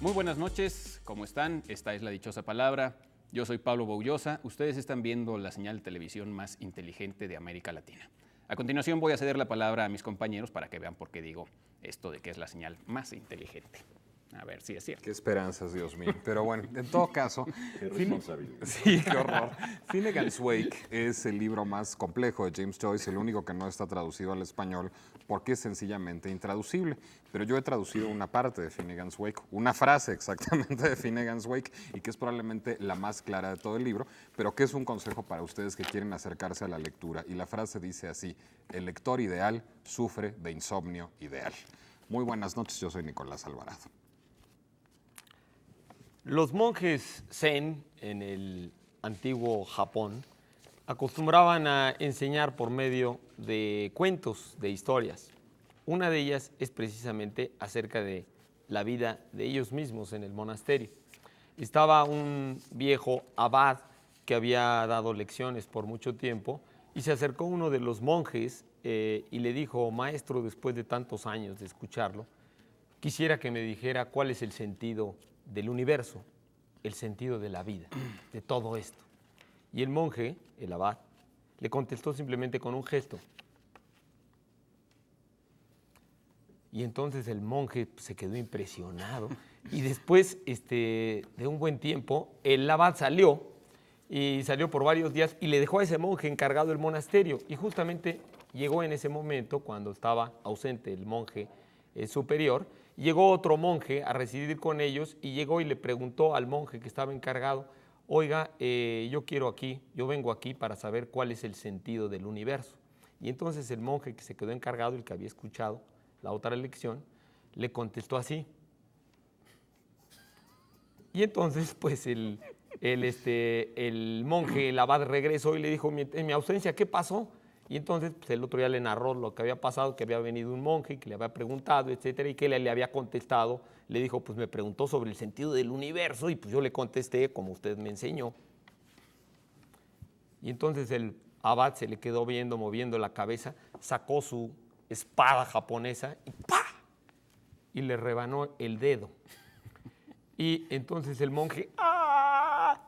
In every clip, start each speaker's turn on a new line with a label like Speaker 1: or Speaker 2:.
Speaker 1: Muy buenas noches, ¿cómo están? Esta es La Dichosa Palabra. Yo soy Pablo Boullosa. Ustedes están viendo la señal de televisión más inteligente de América Latina. A continuación voy a ceder la palabra a mis compañeros para que vean por qué digo esto de que es la señal más inteligente. A ver si es cierto.
Speaker 2: Qué esperanzas, Dios mío. Pero bueno, en todo caso...
Speaker 3: Qué responsabilidad.
Speaker 2: Sí, qué horror. Finnegan's Wake es el libro más complejo de James Joyce, el único que no está traducido al español porque es sencillamente intraducible. Pero yo he traducido una parte de Finnegan's Wake, una frase exactamente de Finnegan's Wake, y que es probablemente la más clara de todo el libro, pero que es un consejo para ustedes que quieren acercarse a la lectura. Y la frase dice así: el lector ideal sufre de insomnio ideal. Muy buenas noches, yo soy Nicolás Alvarado.
Speaker 4: Los monjes zen en el antiguo Japón acostumbraban a enseñar por medio de cuentos, de historias. Una de ellas es precisamente acerca de la vida de ellos mismos en el monasterio. Estaba un viejo abad que había dado lecciones por mucho tiempo y se acercó uno de los monjes y le dijo: maestro, después de tantos años de escucharlo, quisiera que me dijera cuál es el sentido del universo, el sentido de la vida, de todo esto. Y el monje, el abad, le contestó simplemente con un gesto. Y entonces el monje se quedó impresionado y después de un buen tiempo el abad salió por varios días y le dejó a ese monje encargado el monasterio, y justamente llegó en ese momento cuando estaba ausente el monje superior. Llegó otro monje a residir con ellos y llegó y le preguntó al monje que estaba encargado: oiga, yo vengo aquí para saber cuál es el sentido del universo. Y entonces el monje que se quedó encargado, el que había escuchado la otra lección, le contestó así. Y entonces pues el monje, el abad, regresó y le dijo: en mi ausencia, ¿qué pasó? Y entonces pues, el otro día le narró lo que había pasado, que había venido un monje, que le había preguntado, etcétera, y que él le había contestado. Le dijo: pues me preguntó sobre el sentido del universo y pues yo le contesté como usted me enseñó. Y entonces el abad se le quedó viendo, moviendo la cabeza, sacó su espada japonesa y ¡pah! Y le rebanó el dedo. Y entonces el monje, ¡ah!,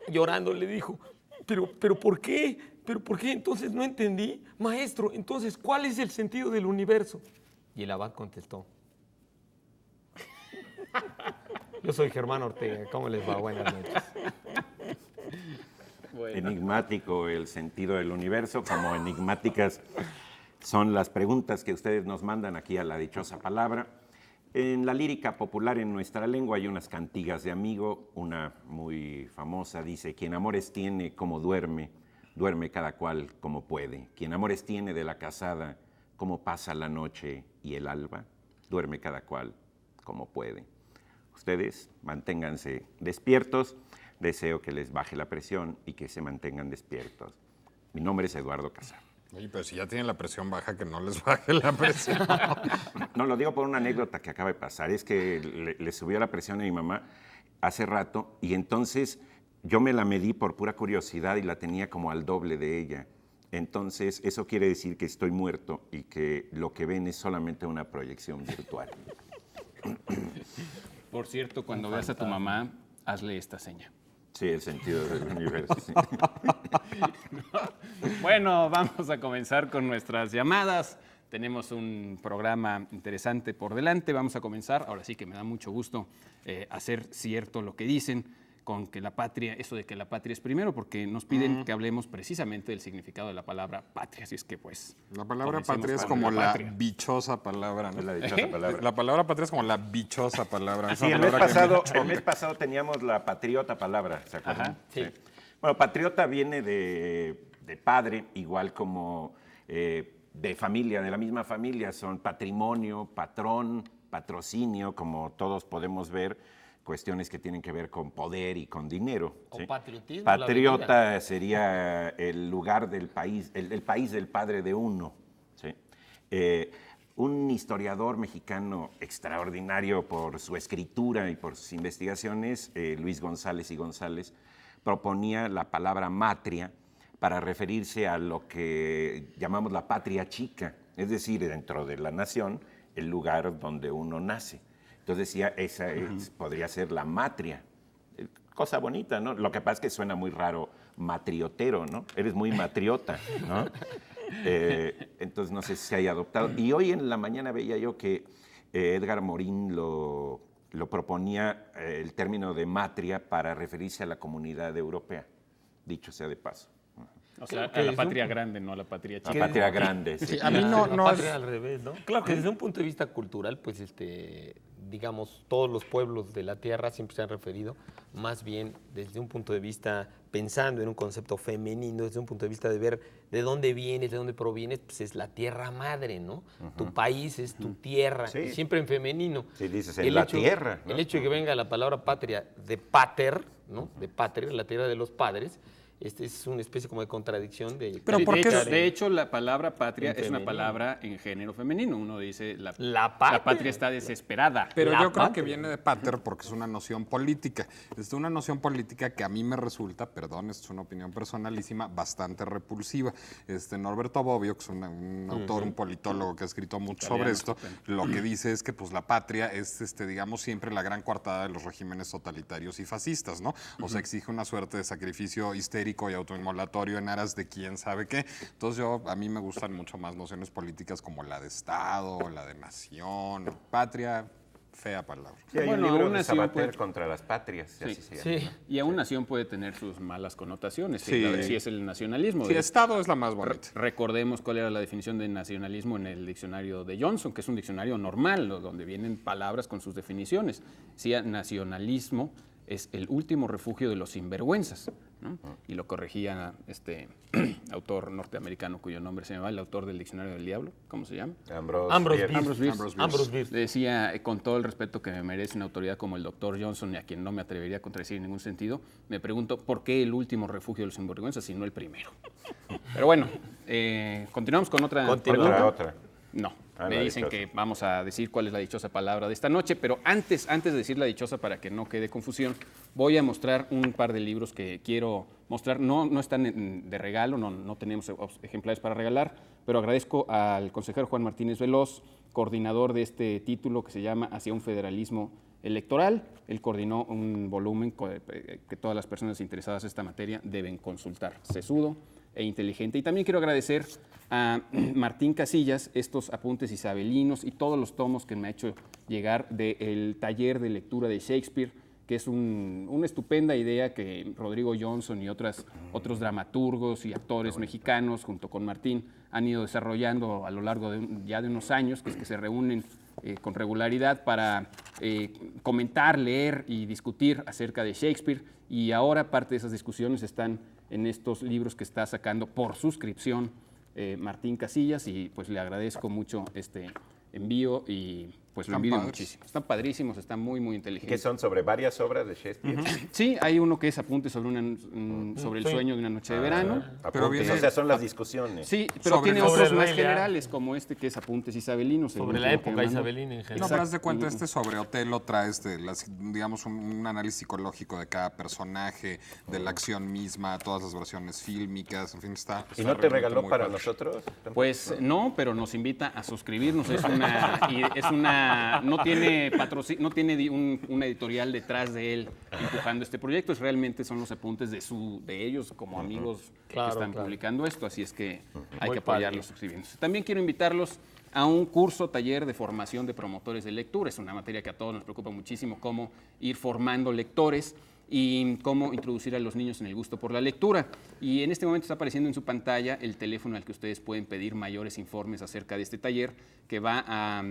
Speaker 4: llorando, le dijo: pero ¿por qué? ¿Pero por qué? Entonces no entendí. Maestro, entonces, ¿cuál es el sentido del universo? Y el abad contestó: yo soy Germán Ortega, ¿cómo les va? Buenas noches.
Speaker 3: Bueno. Enigmático el sentido del universo, como enigmáticas son las preguntas que ustedes nos mandan aquí a La Dichosa Palabra. En la lírica popular en nuestra lengua hay unas cantigas de amigo. Una muy famosa dice: quien amores tiene como duerme, duerme cada cual como puede. Quien amores tiene de la casada, como pasa la noche y el alba, duerme cada cual como puede. Ustedes manténganse despiertos. Deseo que les baje la presión y que se mantengan despiertos. Mi nombre es Eduardo Casar.
Speaker 2: Oye, pero si ya tienen la presión baja, que no les baje la presión.
Speaker 3: No, lo digo por una anécdota que acaba de pasar. Es que le subió la presión a mi mamá hace rato y entonces yo me la medí por pura curiosidad y la tenía como al doble de ella. Entonces eso quiere decir que estoy muerto y que lo que ven es solamente una proyección virtual.
Speaker 1: Por cierto, cuando veas a tu mamá, hazle esta seña.
Speaker 3: Sí, el sentido del universo. Sí.
Speaker 1: Bueno, vamos a comenzar con nuestras llamadas. Tenemos un programa interesante por delante. Vamos a comenzar. Ahora sí que me da mucho gusto hacer cierto lo que dicen, con que la patria, eso de que la patria es primero, porque nos piden que hablemos precisamente del significado de la palabra patria. Así es que pues...
Speaker 2: La palabra patria es como la bichosa palabra, ¿no?
Speaker 3: Es la dichosa palabra.
Speaker 2: La palabra patria es como la bichosa palabra.
Speaker 3: Sí, el mes pasado teníamos la patriota palabra, ¿se acuerdan?
Speaker 4: Ajá, sí.
Speaker 3: Bueno, patriota viene de padre, igual como de familia, de la misma familia. Son patrimonio, patrón, patrocinio, como todos podemos ver, cuestiones que tienen que ver con poder y con dinero.
Speaker 4: O
Speaker 3: ¿sí?
Speaker 4: patriotismo.
Speaker 3: Patriota sería el lugar del país, el país del padre de uno. ¿sí? Un historiador mexicano extraordinario por su escritura y por sus investigaciones, Luis González y González, proponía la palabra matria para referirse a lo que llamamos la patria chica, es decir, dentro de la nación, el lugar donde uno nace. Entonces decía, podría ser la matria. Cosa bonita, ¿no? Lo que pasa es que suena muy raro, matriotero, ¿no? Eres muy matriota, ¿no? Entonces no sé si se haya adoptado. Y hoy en la mañana veía yo que Edgar Morin lo proponía el término de matria para referirse a la comunidad europea, dicho sea de paso.
Speaker 1: O sea, a la patria grande, no a la patria chica.
Speaker 3: La patria grande, sí.
Speaker 4: Sí,
Speaker 2: a mí
Speaker 4: la
Speaker 2: no
Speaker 4: patria
Speaker 2: es-
Speaker 4: al revés, ¿no? Claro que desde un punto de vista cultural, pues digamos, todos los pueblos de la tierra siempre se han referido más bien desde un punto de vista, pensando en un concepto femenino, desde un punto de vista de ver de dónde vienes, de dónde provienes, pues es la tierra madre, ¿no? Tu país es tu tierra,
Speaker 3: Sí.
Speaker 4: y siempre en femenino.
Speaker 3: Sí, dices, en la tierra, ¿no?
Speaker 4: El hecho de que venga la palabra patria de pater, ¿no? De patria, la tierra de los padres, es una especie como de contradicción de...
Speaker 2: Pero
Speaker 1: Sí,
Speaker 2: ¿por qué
Speaker 1: de hecho, la palabra patria
Speaker 4: En
Speaker 1: es una
Speaker 4: femenino.
Speaker 1: palabra en género femenino. Uno dice,
Speaker 4: La patria.
Speaker 1: la patria está desesperada.
Speaker 2: Pero
Speaker 4: La
Speaker 2: yo creo que
Speaker 4: patria.
Speaker 2: viene de pater porque es una noción política. Es una noción política que a mí me resulta, perdón, esto es una opinión personalísima, bastante repulsiva. Norberto Bobbio, que es un autor, un politólogo que ha escrito mucho sobre esto, lo que dice es que pues la patria es, digamos, siempre la gran coartada de los regímenes totalitarios y fascistas, ¿no? O sea, exige una suerte de sacrificio histérico y autoinmolatorio en aras de quién sabe qué. Entonces a mí me gustan mucho más nociones políticas como la de Estado, la de nación, patria, fea palabra.
Speaker 3: Sí, hay
Speaker 1: Bueno,
Speaker 3: un libro
Speaker 1: una
Speaker 3: de
Speaker 1: nación
Speaker 3: Sabater
Speaker 1: puede-
Speaker 3: contra las patrias,
Speaker 1: Sí.
Speaker 3: así se llama.
Speaker 4: Sí.
Speaker 1: Y aún nación puede tener sus malas connotaciones.
Speaker 2: Sí.
Speaker 1: Si es el nacionalismo.
Speaker 2: Sí, Estado es la más bonita.
Speaker 1: Recordemos cuál era la definición de nacionalismo en el diccionario de Johnson, que es un diccionario normal, ¿no? Donde vienen palabras con sus definiciones. Decía, nacionalismo es el último refugio de los sinvergüenzas, ¿no? Y lo corregía este autor norteamericano cuyo nombre se me va, el autor del diccionario del diablo, ¿cómo se llama?
Speaker 3: Ambrose Bierce.
Speaker 4: Ambrose Bierce.
Speaker 1: Decía, con todo el respeto que me merece una autoridad como el doctor Johnson, y a quien no me atrevería a contradecir en ningún sentido, me pregunto, ¿por qué el último refugio de los sinvergüenzas y no el primero? Pero bueno, continuamos con otra pregunta.
Speaker 3: Otra.
Speaker 1: No,
Speaker 3: Ah,
Speaker 1: me
Speaker 3: la
Speaker 1: dicen
Speaker 3: dichosa.
Speaker 1: que vamos a decir cuál es la dichosa palabra de esta noche, pero antes de decir la dichosa, para que no quede confusión, voy a mostrar un par de libros que quiero mostrar. No están de regalo, no tenemos ejemplares para regalar, pero agradezco al consejero Juan Martínez Veloz, coordinador de este título que se llama Hacia un federalismo electoral. Él coordinó un volumen que todas las personas interesadas en esta materia deben consultar. Sesudo e inteligente. Y también quiero agradecer a Martín Casillas estos apuntes isabelinos y todos los tomos que me ha hecho llegar del taller de lectura de Shakespeare, que es una estupenda idea que Rodrigo Johnson y otros dramaturgos y actores mexicanos, junto con Martín, han ido desarrollando a lo largo de unos años, que es que se reúnen con regularidad para comentar, leer y discutir acerca de Shakespeare. Y ahora parte de esas discusiones están en estos libros que está sacando por suscripción Martín Casillas, y pues le agradezco mucho este envío y pues lo
Speaker 2: Están
Speaker 1: envidio
Speaker 2: padres.
Speaker 1: muchísimo. Están padrísimos, están muy, muy
Speaker 3: Que
Speaker 1: inteligentes.
Speaker 3: son sobre varias obras de Shakespeare.
Speaker 1: Sí, hay uno que es apunte sobre, sobre el
Speaker 4: Sí.
Speaker 1: sueño de una noche de verano.
Speaker 2: Pero
Speaker 3: Apuntes,
Speaker 2: viene-
Speaker 3: o sea, son las discusiones.
Speaker 1: Sí, pero
Speaker 2: Sobre
Speaker 1: tiene
Speaker 2: el-
Speaker 1: otros
Speaker 4: sobre
Speaker 1: más
Speaker 4: el rey Lear.
Speaker 1: generales, como este que es apuntes isabelinos. el
Speaker 4: Sobre la
Speaker 1: último que
Speaker 4: época
Speaker 1: me mandó.
Speaker 4: isabelina en general.
Speaker 2: No, pero haz de
Speaker 1: Exacto.
Speaker 2: cuenta, sobre Otelo trae digamos, un análisis psicológico de cada personaje, de la acción misma, todas las versiones fílmicas, en fin, está.
Speaker 3: ¿Y
Speaker 2: está
Speaker 3: no te
Speaker 2: realmente
Speaker 3: regaló
Speaker 2: muy
Speaker 3: para
Speaker 2: padre.
Speaker 3: nosotros?
Speaker 1: Pues no, pero nos invita a suscribirnos. No tiene una editorial detrás de él empujando este proyecto. Realmente son los apuntes de ellos como amigos
Speaker 4: Claro,
Speaker 1: que están
Speaker 4: claro.
Speaker 1: publicando esto. Así es que hay
Speaker 4: Muy
Speaker 1: que apoyarlos
Speaker 4: padre.
Speaker 1: suscribiéndose. También quiero invitarlos a un curso, taller de formación de promotores de lectura. Es una materia que a todos nos preocupa muchísimo, cómo ir formando lectores y cómo introducir a los niños en el gusto por la lectura. Y en este momento está apareciendo en su pantalla el teléfono al que ustedes pueden pedir mayores informes acerca de este taller que va a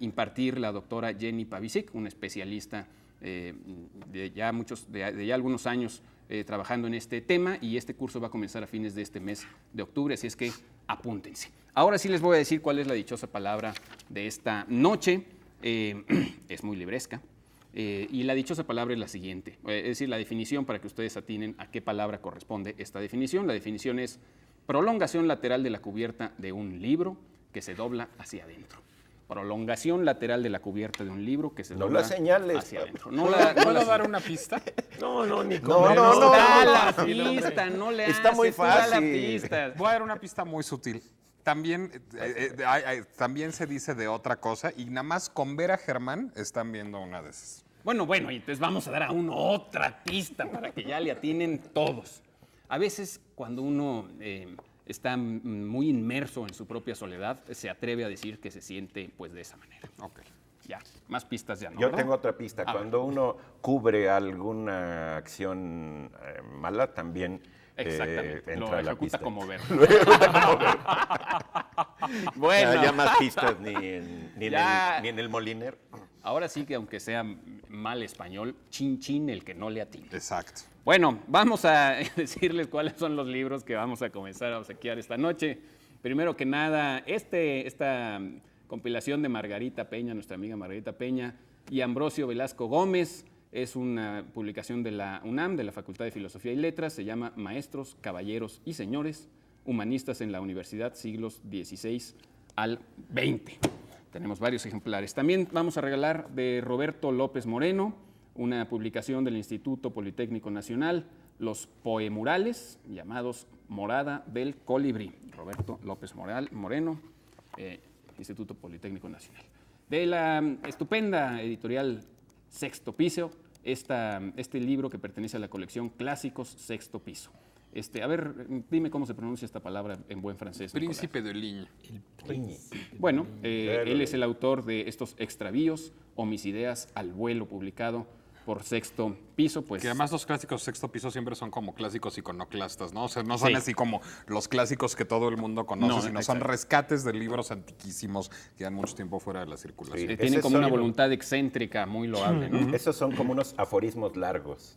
Speaker 1: impartir la doctora Jenny Pavicic, una especialista de ya algunos años trabajando en este tema, y este curso va a comenzar a fines de este mes de octubre, así es que apúntense. Ahora sí les voy a decir cuál es la dichosa palabra de esta noche. Es muy libresca. Y la dichosa palabra es la siguiente, es decir, la definición para que ustedes atinen a qué palabra corresponde esta definición. La definición es prolongación lateral de la cubierta de un libro que se dobla hacia adentro. Prolongación lateral de la cubierta de un libro que se
Speaker 3: No
Speaker 1: dobla
Speaker 3: la señales,
Speaker 1: hacia
Speaker 3: papá.
Speaker 1: adentro. No
Speaker 2: ¿Puedo dar una pista?
Speaker 4: No, ni
Speaker 3: No,
Speaker 4: con
Speaker 3: no,
Speaker 4: menos.
Speaker 3: no,
Speaker 1: da
Speaker 3: no,
Speaker 1: la
Speaker 4: Sí, hombre.
Speaker 1: pista, no le
Speaker 3: Está muy
Speaker 1: haces, tú da la
Speaker 3: fácil.
Speaker 1: pista.
Speaker 2: Voy a dar una pista muy sutil. También, también se dice de otra cosa y nada más con ver a Germán están viendo una de esas.
Speaker 1: Bueno, y entonces vamos a dar a uno otra pista para que ya le atinen todos. A veces cuando uno está muy inmerso en su propia soledad, se atreve a decir que se siente pues de esa manera.
Speaker 2: Ok.
Speaker 1: Ya, más pistas ya no.
Speaker 3: Yo
Speaker 1: ¿verdad?
Speaker 3: tengo otra pista.
Speaker 1: A
Speaker 3: Cuando uno cubre alguna acción mala, también
Speaker 1: Exactamente, lo
Speaker 3: entra la
Speaker 1: ejecuta
Speaker 3: pista.
Speaker 1: como ver.
Speaker 3: Bueno. Ya más pistas ni en el Moliner.
Speaker 1: Ahora sí que aunque sea mal español, chin chin el que no le atine.
Speaker 2: Exacto.
Speaker 1: Bueno, vamos a decirles cuáles son los libros que vamos a comenzar a obsequiar esta noche. Primero que nada, esta compilación de Margarita Peña, nuestra amiga Margarita Peña, y Ambrosio Velasco Gómez, es una publicación de la UNAM, de la Facultad de Filosofía y Letras, se llama Maestros, Caballeros y Señores, Humanistas en la Universidad, siglos XVI al XX. Tenemos varios ejemplares. También vamos a regalar de Roberto López Moreno, una publicación del Instituto Politécnico Nacional, Los Poemurales, llamados Morada del Colibrí. Roberto López Moreno, Instituto Politécnico Nacional. De la estupenda editorial Sexto Piso, este libro que pertenece a la colección Clásicos Sexto Piso. A ver, dime cómo se pronuncia esta palabra en buen francés.
Speaker 2: Príncipe de Ligne.
Speaker 1: Bueno, él es el autor de estos extravíos o mis ideas al vuelo, publicado por Sexto Piso. Pues,
Speaker 2: Que además los clásicos Sexto Piso siempre son como clásicos iconoclastas, ¿no? O sea, no son
Speaker 1: Sí.
Speaker 2: así como los clásicos que todo el mundo conoce,
Speaker 1: No,
Speaker 2: sino son
Speaker 1: exacto.
Speaker 2: rescates de libros antiquísimos que dan mucho tiempo fuera de la circulación.
Speaker 3: Sí.
Speaker 1: tiene
Speaker 3: Esos
Speaker 1: como una
Speaker 3: son-
Speaker 1: voluntad excéntrica muy loable, ¿no?
Speaker 3: Esos son como unos aforismos largos.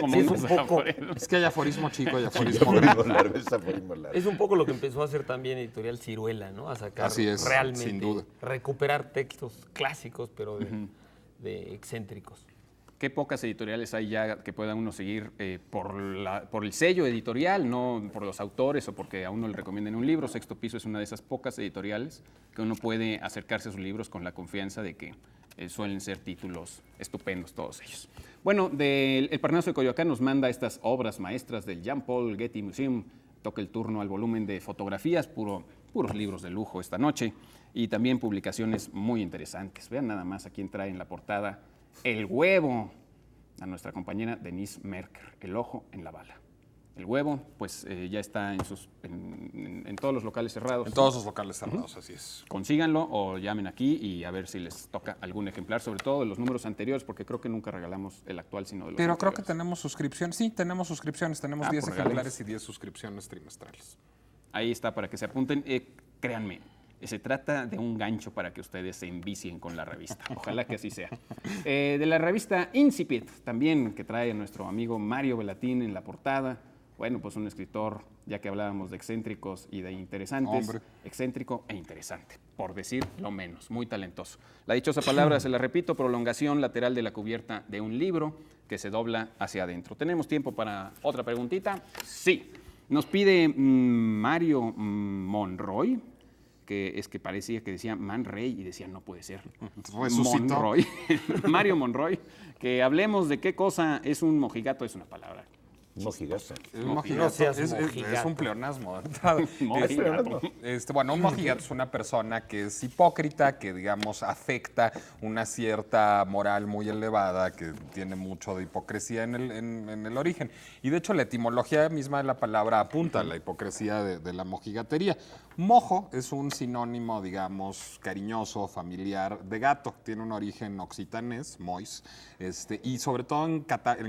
Speaker 1: Como
Speaker 4: Sí, es
Speaker 1: unos
Speaker 4: un poco-
Speaker 1: aforismos.
Speaker 2: Es que hay aforismo chico y aforismo grande.
Speaker 3: Aforismos largos, es aforismo largo.
Speaker 4: Es un poco lo que empezó a hacer también Editorial Ciruela, ¿no? A sacar
Speaker 2: Así es,
Speaker 4: realmente,
Speaker 2: sin duda.
Speaker 4: recuperar textos clásicos, pero de excéntricos.
Speaker 1: Qué pocas editoriales hay ya que pueda uno seguir por el sello editorial, no por los autores o porque a uno le recomienden un libro. Sexto Piso es una de esas pocas editoriales que uno puede acercarse a sus libros con la confianza de que suelen ser títulos estupendos todos ellos. Bueno, el Parnaso de Coyoacán nos manda estas obras maestras del Jean-Paul Getty Museum. Toca el turno al volumen de fotografías, puros libros de lujo esta noche, y también publicaciones muy interesantes. Vean nada más a quién trae en la portada El Huevo, a nuestra compañera Denise Merker, El Ojo en la Bala. El Huevo, pues ya está en todos los locales cerrados.
Speaker 2: En todos los locales cerrados, así es.
Speaker 1: Consíganlo o llamen aquí y a ver si les toca algún ejemplar, sobre todo de los números anteriores, porque creo que nunca regalamos el actual, sino de los
Speaker 2: Pero creo que
Speaker 1: anteriores.
Speaker 2: tenemos suscripciones. Sí, tenemos suscripciones. Tenemos 10
Speaker 1: pues
Speaker 2: ejemplares
Speaker 1: regalemos.
Speaker 2: y 10 suscripciones trimestrales.
Speaker 1: Ahí está para que se apunten. Créanme, se trata de un gancho para que ustedes se envicien con la revista. Ojalá que así sea. De la revista Incipit, también, que trae a nuestro amigo Mario Velatín en la portada. Bueno, pues un escritor, ya que hablábamos de excéntricos y de interesantes,
Speaker 2: Hombre.
Speaker 1: excéntrico e interesante, por decir lo menos, muy talentoso. La dichosa palabra, se la repito, prolongación lateral de la cubierta de un libro que se dobla hacia adentro. ¿Tenemos tiempo para otra preguntita? Sí. Nos pide Mario Monroy, que parecía que decía Man Ray y decía no puede ser.
Speaker 2: Resucitó.
Speaker 1: Monroy. Mario Monroy, que hablemos de qué cosa es un mojigato, es una palabra.
Speaker 3: Mojigato.
Speaker 2: Es
Speaker 1: No,
Speaker 2: mojigato.
Speaker 4: no seas
Speaker 2: es
Speaker 4: mojigato.
Speaker 2: un pleonasmo.
Speaker 1: Mojigato.
Speaker 2: Bueno, un mojigato es una persona que es hipócrita, que digamos afecta una cierta moral muy elevada, que tiene mucho de hipocresía en el origen. Y de hecho la etimología misma de la palabra apunta a la hipocresía de la mojigatería. Mojo es un sinónimo, digamos, cariñoso, familiar de gato. Tiene un origen occitanés, mois, y sobre todo en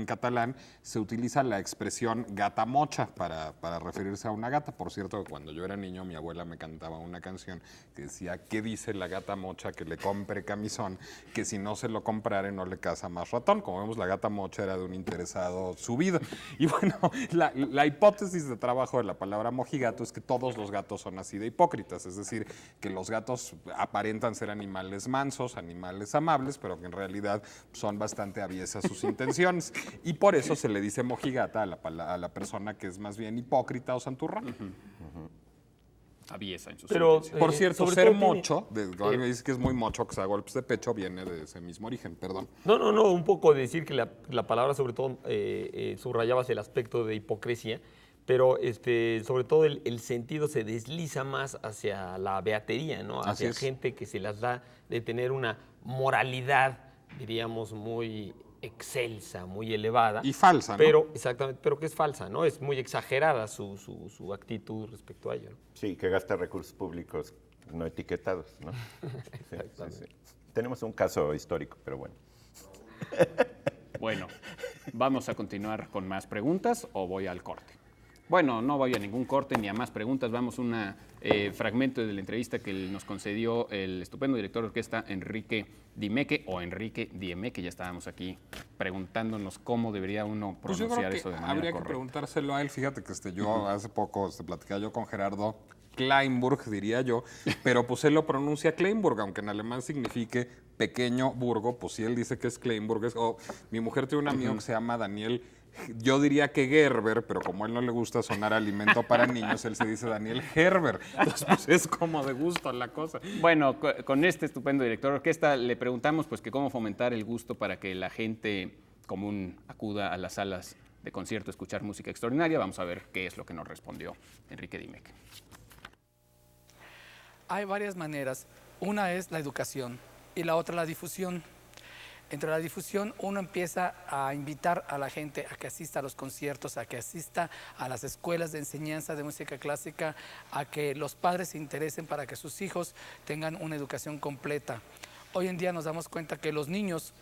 Speaker 2: catalán se utiliza la expresión gata mocha para referirse a una gata. Por cierto, cuando yo era niño, mi abuela me cantaba una canción que decía, ¿qué dice la gata mocha que le compre camisón? Que si no se lo comprare no le caza más ratón. Como vemos, la gata mocha era de un interesado subido. Y bueno, la hipótesis de trabajo de la palabra mojigato es que todos los gatos son así de hipócritas, es decir, que los gatos aparentan ser animales mansos, animales amables, pero que en realidad son bastante aviesas sus intenciones. Y por eso se le dice mojigata a la persona que es más bien hipócrita o santurrona.
Speaker 1: Aviesa en sus
Speaker 4: Pero,
Speaker 1: intenciones.
Speaker 2: Por cierto,
Speaker 4: sobre
Speaker 2: ser
Speaker 4: todo tiene-
Speaker 2: mocho, me dice que es muy mocho que se da golpes de pecho, viene de ese mismo origen, perdón.
Speaker 4: No, un poco decir que la palabra sobre todo subrayabas el aspecto de hipocresía, pero sobre todo el sentido se desliza más hacia la beatería, ¿no?
Speaker 2: Así
Speaker 4: Hacia
Speaker 2: es.
Speaker 4: gente que se las da de tener una moralidad, diríamos, muy excelsa, muy elevada.
Speaker 2: Y falsa, ¿no?
Speaker 4: Pero, exactamente, pero que es falsa, ¿no? Es muy exagerada su actitud respecto a ello, ¿no?
Speaker 3: Sí, que gasta recursos públicos no etiquetados, ¿no? Sí, sí, sí. Tenemos un caso histórico, pero bueno.
Speaker 1: Bueno, ¿vamos a continuar con más preguntas o voy al corte? Bueno, no voy a ningún corte ni a más preguntas. Vamos a un fragmento de la entrevista que nos concedió el estupendo director de orquesta Enrique Dimeque, o Enrique Diemeque. Ya estábamos aquí preguntándonos cómo debería uno
Speaker 2: Pues yo
Speaker 1: pronunciar
Speaker 2: creo que
Speaker 1: eso de manera
Speaker 2: habría que
Speaker 1: correcta.
Speaker 2: preguntárselo a él. Fíjate que yo hace poco platicaba yo con Gerardo Kleinburg, diría yo, pero pues él lo pronuncia Kleinburg, aunque en alemán signifique pequeño burgo, pues si él dice que es Kleinburg. Mi mujer tiene un amigo que se llama Daniel, yo diría que Gerber, pero como a él no le gusta sonar a alimento para niños, él se dice Daniel Gerber. Entonces pues es como de gusto la cosa.
Speaker 1: Bueno, con este estupendo director de orquesta le preguntamos pues que cómo fomentar el gusto para que la gente común acuda a las salas de concierto a escuchar música extraordinaria. Vamos a ver qué es lo que nos respondió Enrique Dimeque.
Speaker 5: Hay varias maneras. Una es la educación y la otra la difusión. Entre la difusión uno empieza a invitar a la gente a que asista a los conciertos, a que asista a las escuelas de enseñanza de música clásica, a que los padres se interesen para que sus hijos tengan una educación completa. Hoy en día nos damos cuenta que los niños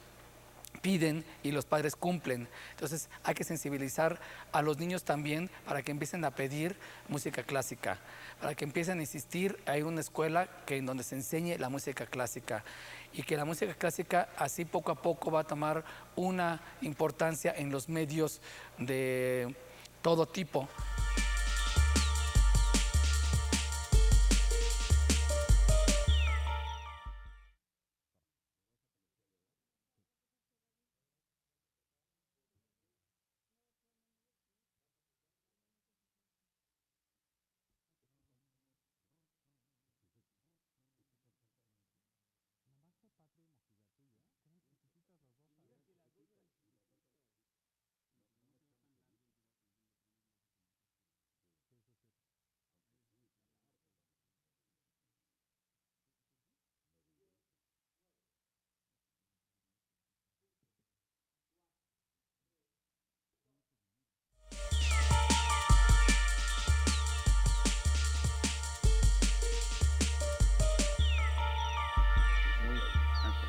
Speaker 5: piden y los padres cumplen. Entonces hay que sensibilizar a los niños también para que empiecen a pedir música clásica, para que empiecen a insistir a ir a una escuela en donde se enseñe la música clásica, y que la música clásica así poco a poco va a tomar una importancia en los medios de todo tipo.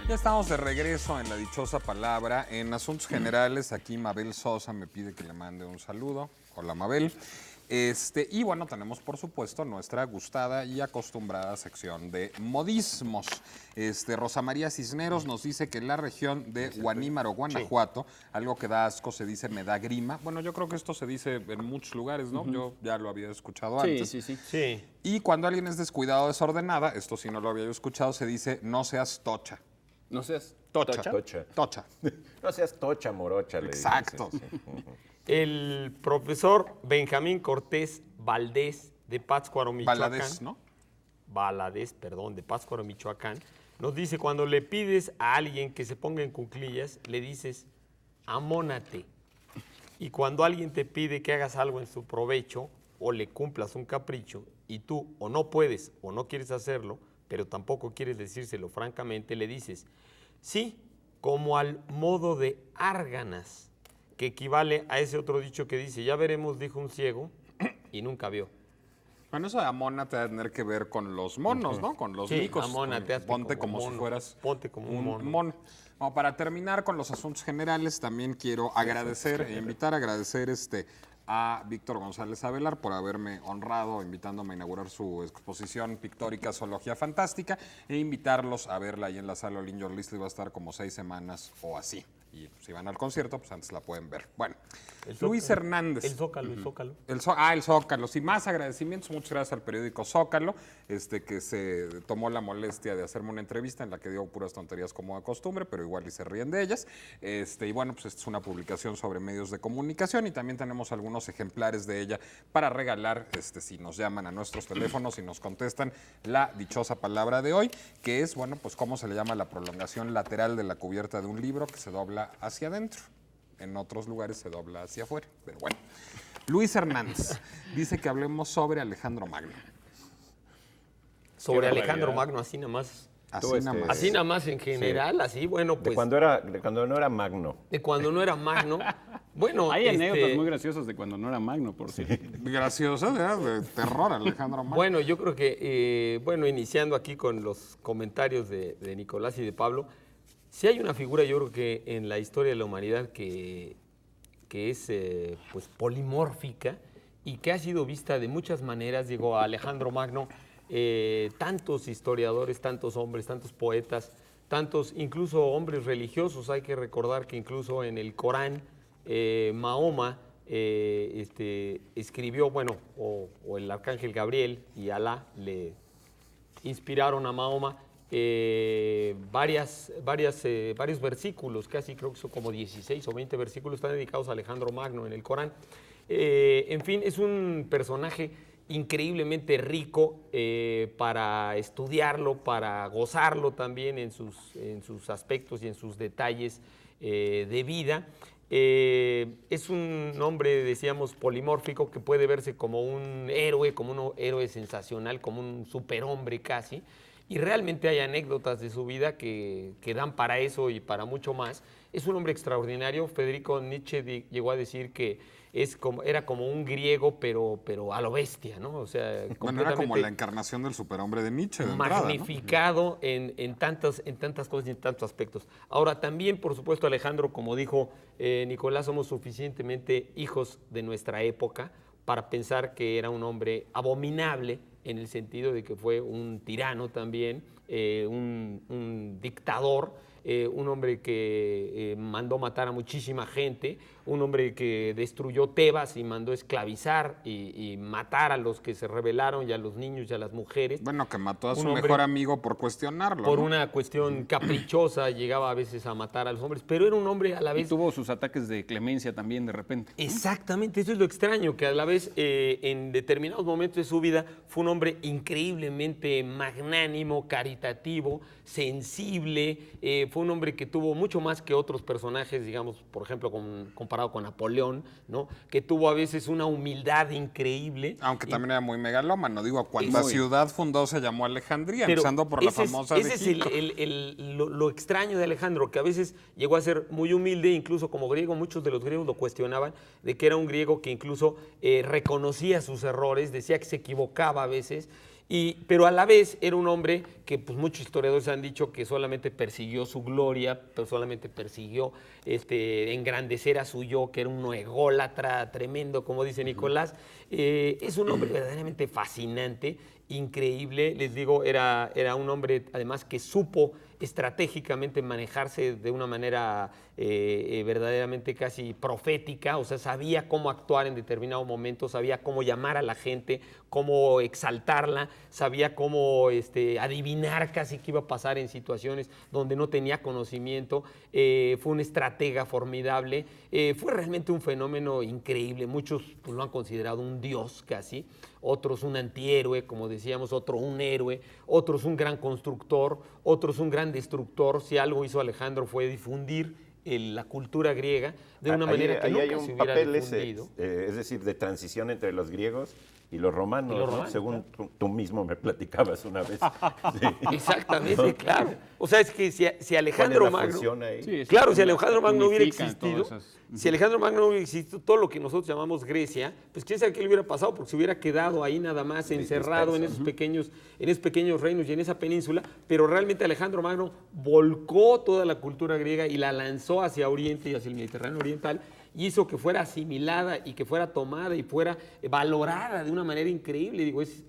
Speaker 2: Ya estamos de regreso en la dichosa palabra. En asuntos generales, aquí Mabel Sosa me pide que le mande un saludo. Hola, Mabel. Y bueno, tenemos por supuesto nuestra gustada y acostumbrada sección de modismos. Rosa María Cisneros nos dice que en la región de Guanímaro, Guanajuato, algo que da asco se dice me da grima. Bueno, yo creo que esto se dice en muchos lugares, ¿no? Yo ya lo había escuchado antes.
Speaker 4: Sí.
Speaker 2: Y cuando alguien es descuidado o desordenada, esto sí no lo había yo escuchado, se dice no seas tocha.
Speaker 1: No seas
Speaker 2: Tocha.
Speaker 3: Tocha.
Speaker 2: Tocha.
Speaker 3: No seas tocha, morocha. Le dicen,
Speaker 2: Exacto.
Speaker 3: sí, sí.
Speaker 4: El profesor Benjamín Cortés Valdés de Pátzcuaro, Michoacán.
Speaker 2: Valadez, ¿no?
Speaker 4: Valadez, perdón, de Pátzcuaro, Michoacán, nos dice, cuando le pides a alguien que se ponga en cuclillas, le dices, amónate. Y cuando alguien te pide que hagas algo en su provecho o le cumplas un capricho y tú o no puedes o no quieres hacerlo, pero tampoco quieres decírselo francamente, le dices, sí, como al modo de árganas, que equivale a ese otro dicho que dice, ya veremos, dijo un ciego, y nunca vio.
Speaker 2: Bueno, eso de amónate va a tener que ver con los monos, ¿no? Con los
Speaker 4: Sí,
Speaker 2: micos.
Speaker 4: amónate, hazte
Speaker 2: Ponte
Speaker 4: como
Speaker 2: como si
Speaker 4: mono.
Speaker 2: fueras
Speaker 4: Ponte como un mono.
Speaker 2: mono. Bueno, para terminar con los asuntos generales, también quiero agradecer e invitar a agradecer a Víctor González Avelar por haberme honrado invitándome a inaugurar su exposición pictórica Zoología Fantástica, e invitarlos a verla ahí en la sala Olin Your List. Va a estar como 6 semanas o así. Y si van al concierto, pues antes la pueden ver. Bueno, Luis Hernández.
Speaker 4: El Zócalo, el Zócalo.
Speaker 2: El Zócalo. Sin más agradecimientos, muchas gracias al periódico Zócalo, que se tomó la molestia de hacerme una entrevista en la que digo puras tonterías como de costumbre, pero igual y se ríen de ellas. Y bueno, pues esta es una publicación sobre medios de comunicación y también tenemos algunos ejemplares de ella para regalar, si nos llaman a nuestros teléfonos y nos contestan la dichosa palabra de hoy, que es, bueno, pues cómo se le llama la prolongación lateral de la cubierta de un libro que se dobla hacia adentro. En otros lugares se dobla hacia afuera, pero bueno. Luis Hernández dice que hablemos sobre Alejandro Magno.
Speaker 4: Sobre
Speaker 1: Qué
Speaker 4: Alejandro
Speaker 1: barbaridad.
Speaker 4: Magno, así nada más.
Speaker 2: Así
Speaker 3: Tú,
Speaker 2: nada más.
Speaker 4: Así nada más en general, así, bueno,
Speaker 3: De
Speaker 4: pues.
Speaker 3: cuando no era Magno.
Speaker 4: De cuando no era Magno. Bueno,
Speaker 1: Hay anécdotas muy graciosas de cuando no era Magno, por cierto.
Speaker 2: Graciosa, ¿verdad? De terror, Alejandro Magno.
Speaker 4: Bueno, yo creo que, bueno, iniciando aquí con los comentarios de Nicolás y de Pablo, si hay una figura, yo creo que en la historia de la humanidad que es pues polimórfica y que ha sido vista de muchas maneras, digo, a Alejandro Magno, tantos historiadores, tantos hombres, tantos poetas, tantos incluso hombres religiosos. Hay que recordar que incluso en el Corán, Mahoma escribió, bueno, o el arcángel Gabriel y Alá le inspiraron a Mahoma varios versículos, casi creo que son como 16 o 20 versículos, están dedicados a Alejandro Magno en el Corán. En fin, es un personaje increíblemente rico para estudiarlo, para gozarlo también en sus aspectos y en sus detalles de vida. Es un hombre, decíamos, polimórfico, que puede verse como un héroe sensacional, como un superhombre casi. Y realmente hay anécdotas de su vida que dan para eso y para mucho más. Es un hombre extraordinario. Federico Nietzsche llegó a decir que era como un griego, pero a lo bestia, ¿no? O sea,
Speaker 2: Bueno, era como la encarnación del superhombre de Nietzsche de entrada, ¿no?
Speaker 4: magnificado en tantas cosas y en tantos aspectos. Ahora, también, por supuesto, Alejandro, como dijo Nicolás, somos suficientemente hijos de nuestra época para pensar que era un hombre abominable, en el sentido de que fue un tirano también, un dictador, un hombre que mandó matar a muchísima gente, un hombre que destruyó Tebas y mandó esclavizar y matar a los que se rebelaron, y a los niños y a las mujeres.
Speaker 2: Bueno, que mató a su
Speaker 4: Un hombre
Speaker 2: mejor amigo por cuestionarlo,
Speaker 4: Por
Speaker 2: ¿no?
Speaker 4: una cuestión caprichosa, llegaba a veces a matar a los hombres, pero era un hombre a la
Speaker 1: Y
Speaker 4: vez.
Speaker 1: tuvo sus ataques de clemencia también de repente.
Speaker 4: Exactamente, eso es lo extraño, que a la vez en determinados momentos de su vida fue un hombre increíblemente magnánimo, caritativo, sensible, fue un hombre que tuvo mucho más que otros personajes, digamos, por ejemplo, comparado con Napoleón, ¿no? Que tuvo a veces una humildad increíble.
Speaker 2: Aunque también era muy megalómano. Digo, cuando ciudad fundó se llamó Alejandría,
Speaker 4: Pero
Speaker 2: empezando por la
Speaker 4: ese
Speaker 2: famosa de
Speaker 4: ese es
Speaker 2: Egipto.
Speaker 4: lo extraño de Alejandro, que a veces llegó a ser muy humilde, incluso como griego. Muchos de los griegos lo cuestionaban, de que era un griego que incluso reconocía sus errores, decía que se equivocaba a veces, pero a la vez era un hombre que pues, muchos historiadores han dicho que solamente persiguió su gloria, pero solamente persiguió engrandecer a su yo, que era un ególatra tremendo, como dice Nicolás. Es un hombre verdaderamente fascinante, increíble. Les digo, era un hombre además que supo estratégicamente manejarse de una manera verdaderamente casi profética, o sea, sabía cómo actuar en determinado momento, sabía cómo llamar a la gente, cómo exaltarla, sabía cómo adivinar casi qué iba a pasar en situaciones donde no tenía conocimiento. Fue un estratega formidable, fue realmente un fenómeno increíble. Muchos pues, lo han considerado un dios casi, otros un antihéroe, como decíamos, otro un héroe, otros un gran constructor, otros un gran destructor. Si algo hizo Alejandro fue difundir la cultura griega de una manera que
Speaker 3: ahí
Speaker 4: nunca
Speaker 3: hay un
Speaker 4: se hubiera
Speaker 3: papel
Speaker 4: difundido.
Speaker 3: es decir, de transición entre los griegos y los romanos,
Speaker 4: Y los
Speaker 3: ¿no?
Speaker 4: romanos,
Speaker 3: Según tú mismo me platicabas una vez. Sí.
Speaker 4: Exactamente, claro. O sea, es que si Alejandro
Speaker 3: ¿Cuál es la
Speaker 4: Magno...
Speaker 3: función ahí?
Speaker 1: Sí,
Speaker 4: Claro, si Alejandro Magno no hubiera
Speaker 1: unifican todas
Speaker 4: existido,
Speaker 1: esas-
Speaker 4: si Alejandro Magno no hubiera existido, todo lo que nosotros llamamos Grecia, pues quién sabe qué le hubiera pasado, porque se hubiera quedado ahí nada más encerrado en esos pequeños reinos y en esa península, pero realmente Alejandro Magno volcó toda la cultura griega y la lanzó hacia Oriente y hacia el Mediterráneo oriental, y hizo que fuera asimilada y que fuera tomada y fuera valorada de una manera increíble. Digo, es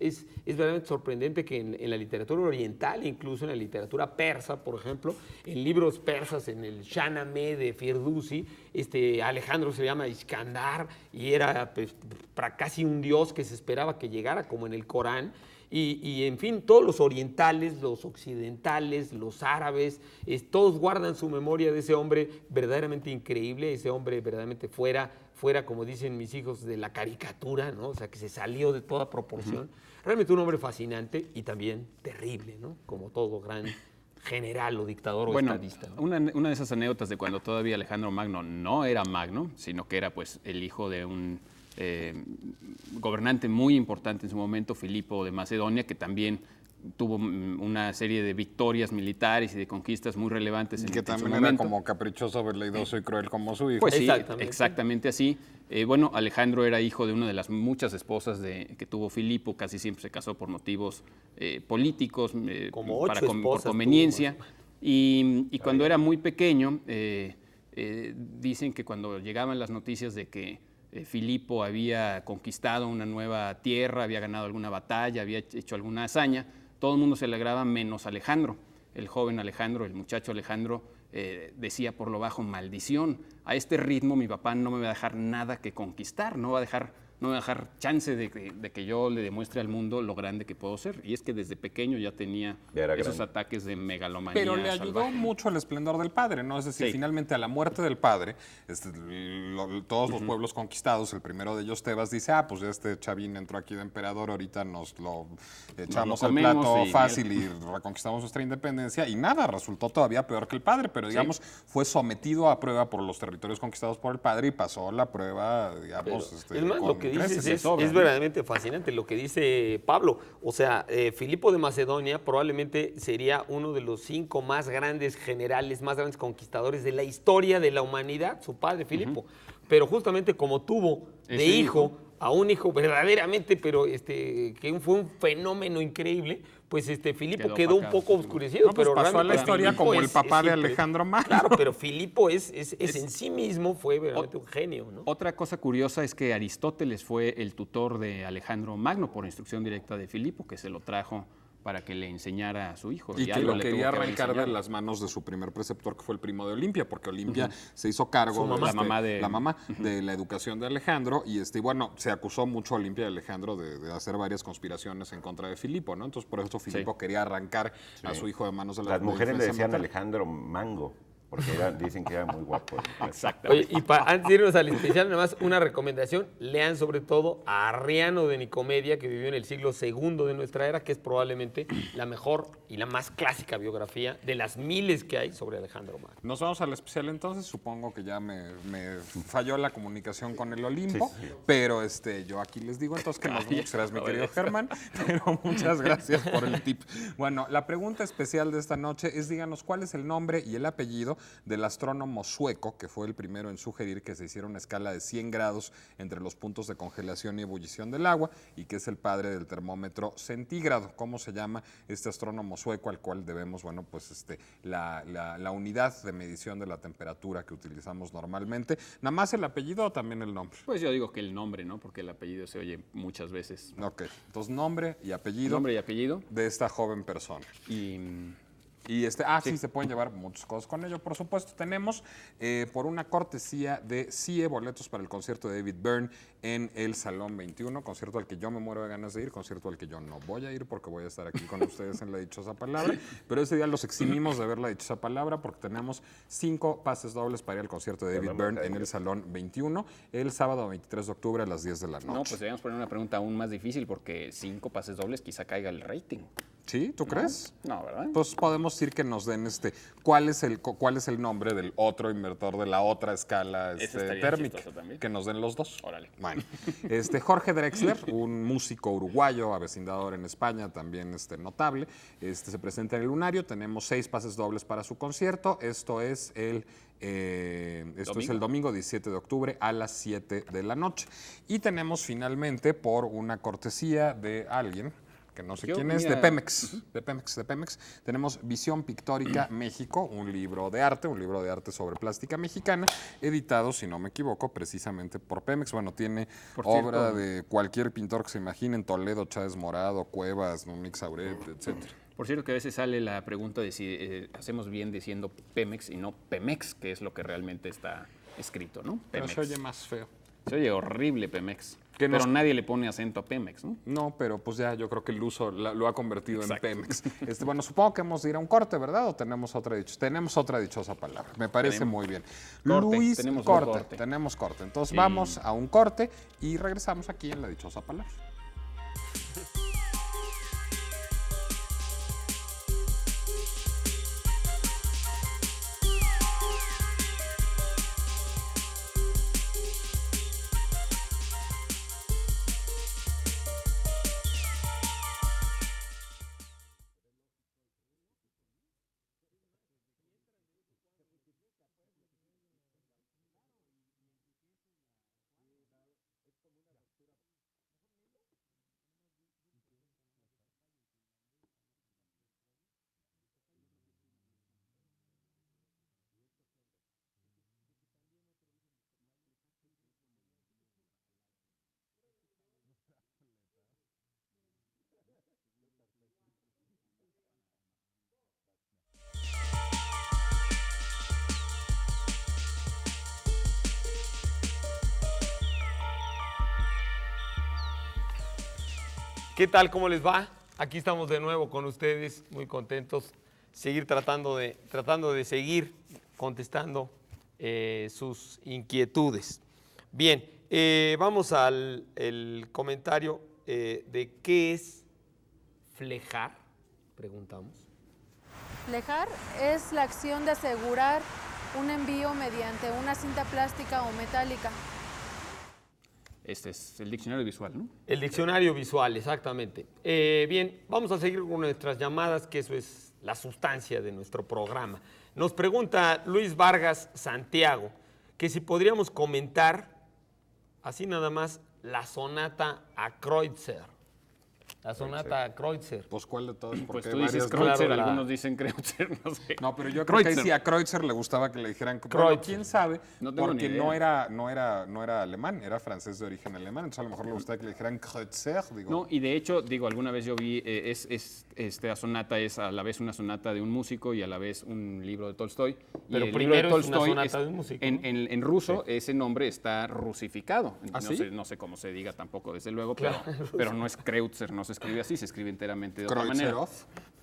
Speaker 4: verdaderamente sorprendente que en la literatura oriental, incluso en la literatura persa, por ejemplo, en libros persas, en el Shahnameh de Firdusi, Alejandro se llama Iskandar y era pues, casi un dios que se esperaba que llegara, como en el Corán. Y en fin, todos los orientales, los occidentales, los árabes, todos guardan su memoria de ese hombre verdaderamente increíble, ese hombre verdaderamente fuera, como dicen mis hijos, de la caricatura, ¿no? O sea, que se salió de toda proporción. Realmente un hombre fascinante y también terrible, ¿no? Como todo gran general o dictador o
Speaker 1: Bueno,
Speaker 4: estadista, ¿no?
Speaker 1: una de esas anécdotas de cuando todavía Alejandro Magno no era Magno, sino que era pues el hijo de un gobernante muy importante en su momento, Filipo de Macedonia, que también tuvo una serie de victorias militares y de conquistas muy relevantes
Speaker 2: Y
Speaker 1: en
Speaker 2: que
Speaker 1: su
Speaker 2: también era
Speaker 1: momento.
Speaker 2: como caprichoso, veleidoso y cruel como su hijo.
Speaker 1: Pues sí,
Speaker 4: Exactamente.
Speaker 1: exactamente así. Bueno, Alejandro era hijo de una de las muchas esposas que tuvo Filipo, casi siempre se casó por motivos políticos,
Speaker 4: Como
Speaker 1: para
Speaker 4: 8 esposas
Speaker 1: conveniencia.
Speaker 4: tuvo, más o
Speaker 1: Y cuando era muy pequeño, dicen que cuando llegaban las noticias de que Filipo había conquistado una nueva tierra, había ganado alguna batalla, había hecho alguna hazaña, todo el mundo se alegraba menos Alejandro. El joven Alejandro, el muchacho Alejandro, decía por lo bajo, maldición, a este ritmo mi papá no me va a dejar nada que conquistar, no me va a dejar chance de que yo le demuestre al mundo lo grande que puedo ser. Y es que desde pequeño ya tenía
Speaker 3: Ya era
Speaker 1: esos
Speaker 3: grande.
Speaker 1: ataques de megalomanía
Speaker 2: Pero le ayudó
Speaker 1: salvaje.
Speaker 2: mucho el esplendor del padre, ¿no? Es decir,
Speaker 1: Sí.
Speaker 2: finalmente a la muerte del padre, todos los pueblos conquistados, el primero de ellos, Tebas, dice, pues ya este chavín entró aquí de emperador, ahorita nos lo echamos al
Speaker 1: comemos
Speaker 2: plato
Speaker 1: y
Speaker 2: fácil y reconquistamos nuestra independencia, y nada, resultó todavía peor que el padre, pero digamos, fue sometido a prueba por los territorios conquistados por el padre y pasó la prueba, digamos,
Speaker 4: Es más,
Speaker 2: con
Speaker 4: lo que dices
Speaker 2: creces.
Speaker 4: es verdaderamente fascinante lo que dice Pablo. O sea, Filipo de Macedonia probablemente sería uno de los 5 más grandes generales, más grandes conquistadores de la historia de la humanidad, su padre Filipo. Pero justamente como tuvo de
Speaker 1: Ese
Speaker 4: hijo a un hijo verdaderamente, pero que fue un fenómeno increíble, pues Filipo quedó un
Speaker 1: opacado.
Speaker 4: poco oscurecido.
Speaker 2: No, pues
Speaker 4: pero
Speaker 2: pasó a la
Speaker 4: realmente
Speaker 2: historia
Speaker 4: Filipo
Speaker 2: como el papá de
Speaker 4: impre-
Speaker 2: Alejandro Magno.
Speaker 4: Claro, pero Filipo es en sí mismo fue verdaderamente un genio, ¿no?
Speaker 1: Otra cosa curiosa es que Aristóteles fue el tutor de Alejandro Magno por instrucción directa de Filipo, que se lo trajo para que le enseñara a su hijo.
Speaker 2: Y que
Speaker 1: algo
Speaker 2: lo
Speaker 1: le
Speaker 2: quería
Speaker 1: tuvo que haber
Speaker 2: arrancar de
Speaker 1: enseñado.
Speaker 2: las manos de su primer preceptor, que fue el primo de Olimpia, porque Olimpia se hizo cargo
Speaker 4: Su mamá.
Speaker 2: de
Speaker 1: La mamá
Speaker 2: de la educación de Alejandro, y bueno, se acusó mucho a Olimpia y Alejandro de hacer varias conspiraciones en contra de Filipo, ¿no? Entonces por eso Filipo quería arrancar a su hijo de manos de la
Speaker 3: Las mujeres le
Speaker 2: influencia
Speaker 3: decían
Speaker 2: materna.
Speaker 3: Alejandro Mango, porque dicen que era muy guapo.
Speaker 1: Exacto.
Speaker 4: Oye, y antes de irnos al especial, nada más una recomendación. Lean sobre todo a Arriano de Nicomedia, que vivió en el siglo II de nuestra era, que es probablemente la mejor y la más clásica biografía de las miles que hay sobre Alejandro Magno.
Speaker 2: Nos vamos al especial entonces, supongo que ya me falló la comunicación con el Olimpo,
Speaker 3: Sí, sí.
Speaker 2: pero yo aquí les digo entonces que nos vemos, serás mi querido Germán, pero muchas gracias por el tip. Bueno, la pregunta especial de esta noche es díganos cuál es el nombre y el apellido del astrónomo sueco, que fue el primero en sugerir que se hiciera una escala de 100 grados entre los puntos de congelación y ebullición del agua, y que es el padre del termómetro centígrado. ¿Cómo se llama este astrónomo sueco al cual debemos, bueno, pues la unidad de medición de la temperatura que utilizamos normalmente? ¿Nada más el apellido o también el nombre?
Speaker 1: Pues yo digo que el nombre, ¿no? Porque el apellido se oye muchas veces.
Speaker 2: Ok, entonces nombre y apellido
Speaker 1: Nombre y apellido.
Speaker 2: de esta joven persona.
Speaker 1: Y
Speaker 2: Y sí, se pueden llevar muchas cosas con ello. Por supuesto, tenemos por una cortesía de CIE boletos para el concierto de David Byrne en el Salón 21, concierto al que yo me muero de ganas de ir, concierto al que yo no voy a ir porque voy a estar aquí con ustedes en La Dichosa Palabra, pero ese día los eximimos de ver La Dichosa Palabra porque tenemos 5 pases dobles para ir al concierto de David Byrne en el Salón 21 el sábado 23 de octubre a las 10 de la noche.
Speaker 1: no, pues debemos poner una pregunta aún más difícil porque 5 pases dobles quizá caiga el rating.
Speaker 2: ¿Sí? ¿Tú crees?
Speaker 1: No, ¿verdad?
Speaker 2: Pues podemos decir que nos den cuál es el nombre del otro inventor de la otra escala
Speaker 1: Ese estaría
Speaker 2: térmica.
Speaker 1: chistoso también.
Speaker 2: Que nos den los dos.
Speaker 1: Órale.
Speaker 2: Bueno, Jorge Drexler, un músico uruguayo, avecindador en España, también notable, se presenta en el Lunario. Tenemos 6 pases dobles para su concierto. Esto es el domingo 17 de octubre a las 7 de la noche. Y tenemos finalmente, por una cortesía de alguien que no sé quién es,
Speaker 1: mira,
Speaker 2: de Pemex, tenemos Visión Pictórica México, un libro de arte sobre plástica mexicana, editado, si no me equivoco, precisamente por Pemex. Bueno, tiene
Speaker 1: Por
Speaker 2: obra
Speaker 1: cierto,
Speaker 2: de cualquier pintor que se imaginen, Toledo, Chávez Morado, Cuevas, Mix Auret, etcétera.
Speaker 1: Por cierto, que a veces sale la pregunta de si hacemos bien diciendo Pemex y no Pemex, que es lo que realmente está escrito, ¿no?
Speaker 2: Pero
Speaker 1: Pemex.
Speaker 2: se oye más feo.
Speaker 1: Se oye horrible Pemex.
Speaker 2: Que
Speaker 1: Pero
Speaker 2: nos-
Speaker 1: nadie le pone acento a Pemex, ¿no?
Speaker 2: No, pero pues ya yo creo que el uso lo ha convertido
Speaker 1: Exacto.
Speaker 2: en Pemex. Bueno, supongo que hemos de ir a un corte, ¿verdad? ¿O tenemos otra dichosa palabra? Me parece muy bien.
Speaker 1: Corte,
Speaker 2: Luis,
Speaker 1: tenemos un
Speaker 2: corte.
Speaker 1: corte.
Speaker 2: Tenemos corte. Entonces
Speaker 1: Sí.
Speaker 2: vamos a un corte y regresamos aquí en La Dichosa Palabra.
Speaker 4: ¿Qué tal? ¿Cómo les va? Aquí estamos de nuevo con ustedes, muy contentos. Seguir tratando de seguir contestando sus inquietudes. Bien, vamos al el comentario de qué es flejar, preguntamos.
Speaker 6: Flejar es la acción de asegurar un envío mediante una cinta plástica o metálica.
Speaker 1: Este es el diccionario visual, ¿no?
Speaker 4: El diccionario visual, exactamente. Bien, vamos a seguir con nuestras llamadas, que eso es la sustancia de nuestro programa. Nos pregunta Luis Vargas Santiago que si podríamos comentar, así nada más, la sonata a Kreutzer. La sonata a Kreutzer.
Speaker 2: Pues, ¿cuál de todos?
Speaker 1: Pues
Speaker 2: Porque
Speaker 1: tú
Speaker 2: hay
Speaker 1: dices
Speaker 2: varias, ¿no?
Speaker 1: Kreutzer,
Speaker 4: Claro,
Speaker 1: algunos dicen Kreutzer, no sé.
Speaker 2: No, pero yo creo que
Speaker 1: Kreutzer.
Speaker 2: sí, a Kreutzer le gustaba que le dijeran bueno,
Speaker 4: Kreutzer.
Speaker 2: quién sabe,
Speaker 1: No tengo
Speaker 2: porque
Speaker 1: ni
Speaker 2: no
Speaker 1: idea.
Speaker 2: era alemán, era francés de origen alemán, entonces a lo mejor le gustaba que le dijeran Kreutzer, digo.
Speaker 1: No, y de hecho, digo, alguna vez yo vi, esta sonata es a la vez una sonata de un músico y a la vez un libro de Tolstoy. Y
Speaker 4: Pero
Speaker 1: el
Speaker 4: primero
Speaker 1: libro de
Speaker 4: es una sonata de un músico, ¿no?
Speaker 1: En ruso ese nombre está rusificado.
Speaker 2: ¿Ah,
Speaker 1: no,
Speaker 2: sí?
Speaker 1: no sé cómo se diga tampoco, desde luego, pero no es Kreutzer, no se escribe así, se escribe enteramente de otra manera.
Speaker 2: Kreutzerov.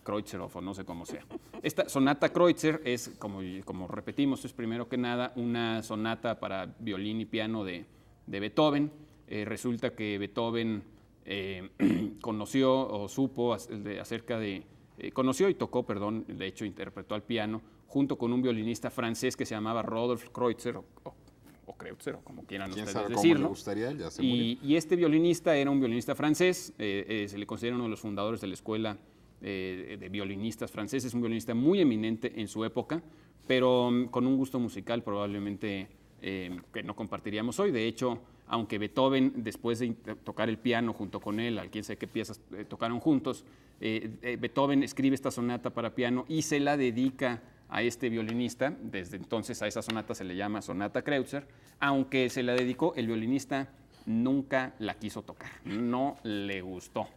Speaker 1: Kreutzerov, o no sé cómo sea. Esta sonata Kreutzer es, como repetimos, es primero que nada una sonata para violín y piano de Beethoven. Resulta que Beethoven conoció o supo conoció y tocó, perdón, de hecho interpretó al piano junto con un violinista francés que se llamaba Rodolphe Kreutzer o Kreutzer, o como quieran
Speaker 2: Quién
Speaker 1: ustedes
Speaker 2: sabe cómo
Speaker 1: decirlo.
Speaker 2: le gustaría, ya se murió.
Speaker 1: Y este violinista era un violinista francés, se le considera uno de los fundadores de la escuela de violinistas franceses, un violinista muy eminente en su época, pero con un gusto musical probablemente que no compartiríamos hoy. De hecho, aunque Beethoven, después de tocar el piano junto con él, al quién sabe qué piezas tocaron juntos, Beethoven escribe esta sonata para piano y se la dedica a este violinista. Desde entonces a esa sonata se le llama sonata Kreutzer, aunque se la dedicó, el violinista nunca la quiso tocar, no le gustó.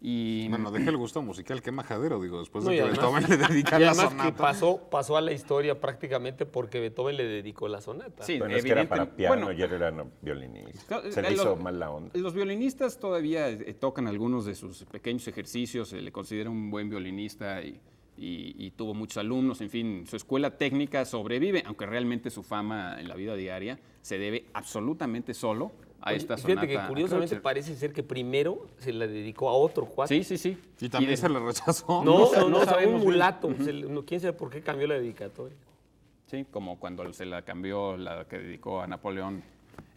Speaker 1: Y
Speaker 2: Bueno, deja el gusto musical, qué majadero, digo, después
Speaker 4: No,
Speaker 2: de
Speaker 4: y
Speaker 2: que
Speaker 4: además-
Speaker 2: Beethoven le dedica
Speaker 4: Y
Speaker 2: la
Speaker 4: además
Speaker 2: sonata.
Speaker 4: que pasó a la historia prácticamente porque Beethoven le dedicó la sonata.
Speaker 1: sí,
Speaker 3: Bueno, es que era para piano
Speaker 1: bueno,
Speaker 3: y él era violinista.
Speaker 1: No,
Speaker 3: Se le hizo mal la onda.
Speaker 1: Los violinistas todavía tocan algunos de sus pequeños ejercicios, se le considera un buen violinista y tuvo muchos alumnos, en fin, su escuela técnica sobrevive, aunque realmente su fama en la vida diaria se debe absolutamente solo a esta sonata.
Speaker 4: Fíjate que curiosamente
Speaker 1: Kreutzer.
Speaker 4: parece ser que primero se la dedicó a otro cuate.
Speaker 1: Sí, sí, sí.
Speaker 2: Y también
Speaker 1: de-
Speaker 2: se le rechazó.
Speaker 4: No,
Speaker 1: No
Speaker 4: no, o sea,
Speaker 1: sabemos
Speaker 4: un
Speaker 1: bien.
Speaker 4: mulato. ¿Quién sabe por qué cambió la dedicatoria?
Speaker 1: Sí, como cuando se la cambió la que dedicó a Napoleón.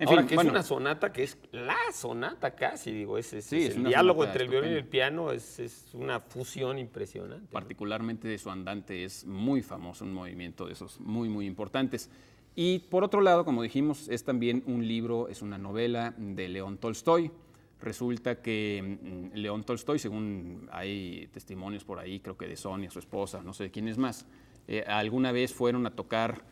Speaker 1: En
Speaker 4: Ahora
Speaker 1: fin,
Speaker 4: que
Speaker 1: bueno,
Speaker 4: es una sonata que es la sonata casi, digo,
Speaker 1: Sí,
Speaker 4: es
Speaker 1: es
Speaker 4: el
Speaker 1: una
Speaker 4: diálogo
Speaker 1: sonata
Speaker 4: entre el violín y el
Speaker 1: estupenda.
Speaker 4: piano es una fusión impresionante. ¿no?
Speaker 1: particularmente de su andante es muy famoso, un movimiento de esos muy, muy importantes. Y por otro lado, como dijimos, es también un libro, es una novela de León Tolstoy. Resulta que León Tolstoy, según hay testimonios por ahí, creo que de Sonia, su esposa, no sé de quién es más, alguna vez fueron a tocar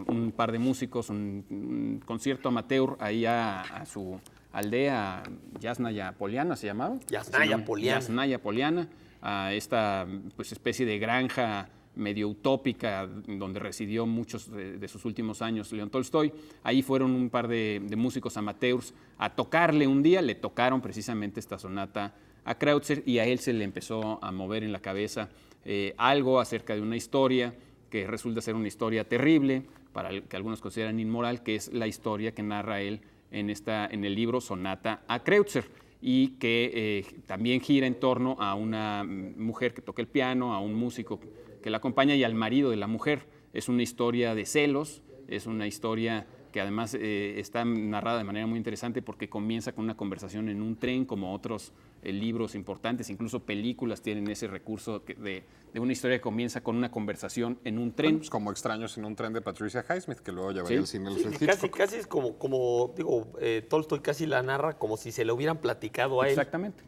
Speaker 1: un par de músicos, un concierto amateur ahí a su aldea, Yasnaya Poliana se llamaba.
Speaker 4: Yasnaya Poliana.
Speaker 1: Yasnaya Poliana, a esta pues, especie de granja medio utópica donde residió muchos de sus últimos años León Tolstoy. Ahí fueron un par de músicos amateurs a tocarle un día, le tocaron precisamente esta sonata a Kreutzer y a él se le empezó a mover en la cabeza algo acerca de una historia que resulta ser una historia terrible, para el que algunos consideran inmoral, que es la historia que narra él en el libro Sonata a Kreutzer, y que también gira en torno a una mujer que toca el piano, a un músico que la acompaña y al marido de la mujer. Es una historia de celos, es una historia que además está narrada de manera muy interesante porque comienza con una conversación en un tren, como otros libros importantes, incluso películas tienen ese recurso de una historia que comienza con una conversación en un tren.
Speaker 2: Bueno, pues como Extraños en un tren de Patricia Highsmith, que luego ya
Speaker 1: Sí.
Speaker 2: veía el cine de
Speaker 4: Sí,
Speaker 2: Alfred
Speaker 4: casi,
Speaker 2: Hitchcock.
Speaker 4: casi es como digo, Tolstoy casi la narra como si se le hubieran platicado a él.
Speaker 1: Exactamente.